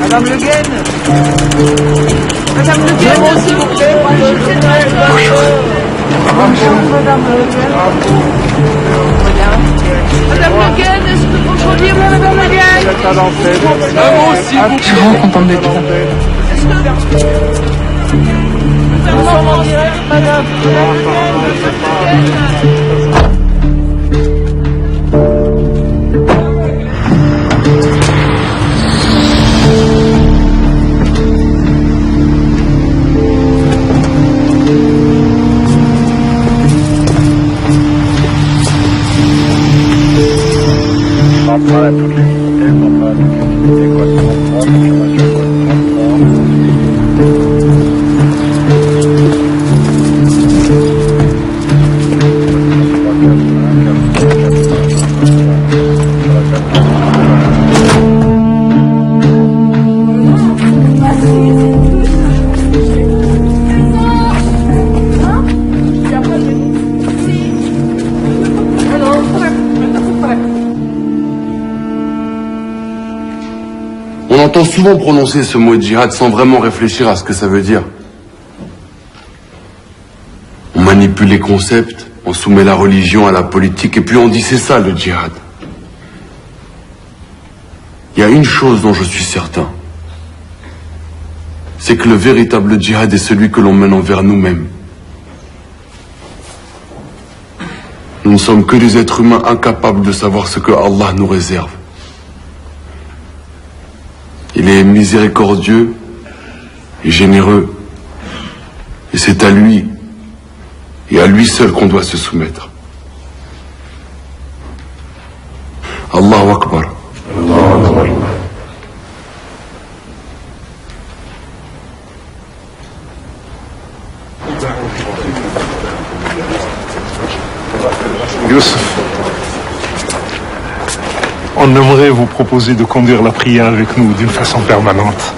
V: Madame Le Guen. Madame Le Guen, s'il vous plaît. Madame Le Guen. Madame Le Guen, est-ce que vous pouvez dire Madame Le Guen?
C: Je suis vraiment contente d'être là.
V: Nous sommes en direct, Madame.
P: J'entends souvent prononcer ce mot djihad sans vraiment réfléchir à ce que ça veut dire. On manipule les concepts, on soumet la religion à la politique, et puis on dit c'est ça le djihad. Il y a une chose dont je suis certain, c'est que le véritable djihad est celui que l'on mène envers nous-mêmes. Nous ne sommes que des êtres humains incapables de savoir ce que Allah nous réserve. Il est miséricordieux et généreux, et c'est à lui et à lui seul qu'on doit se soumettre. Allahu Akbar. Allahu Akbar.
O: Youssef, on aimerait vous proposer de conduire la prière avec nous d'une façon permanente.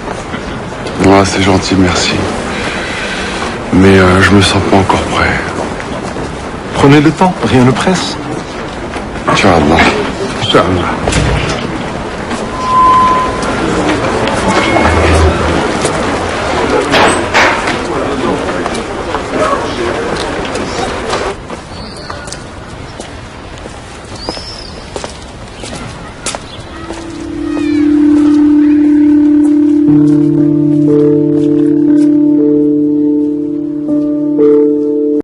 P: Ouais, c'est gentil, merci. Mais je me sens pas encore prêt.
O: Prenez le temps, rien ne presse.
P: Inch'Allah.
O: Inch'Allah.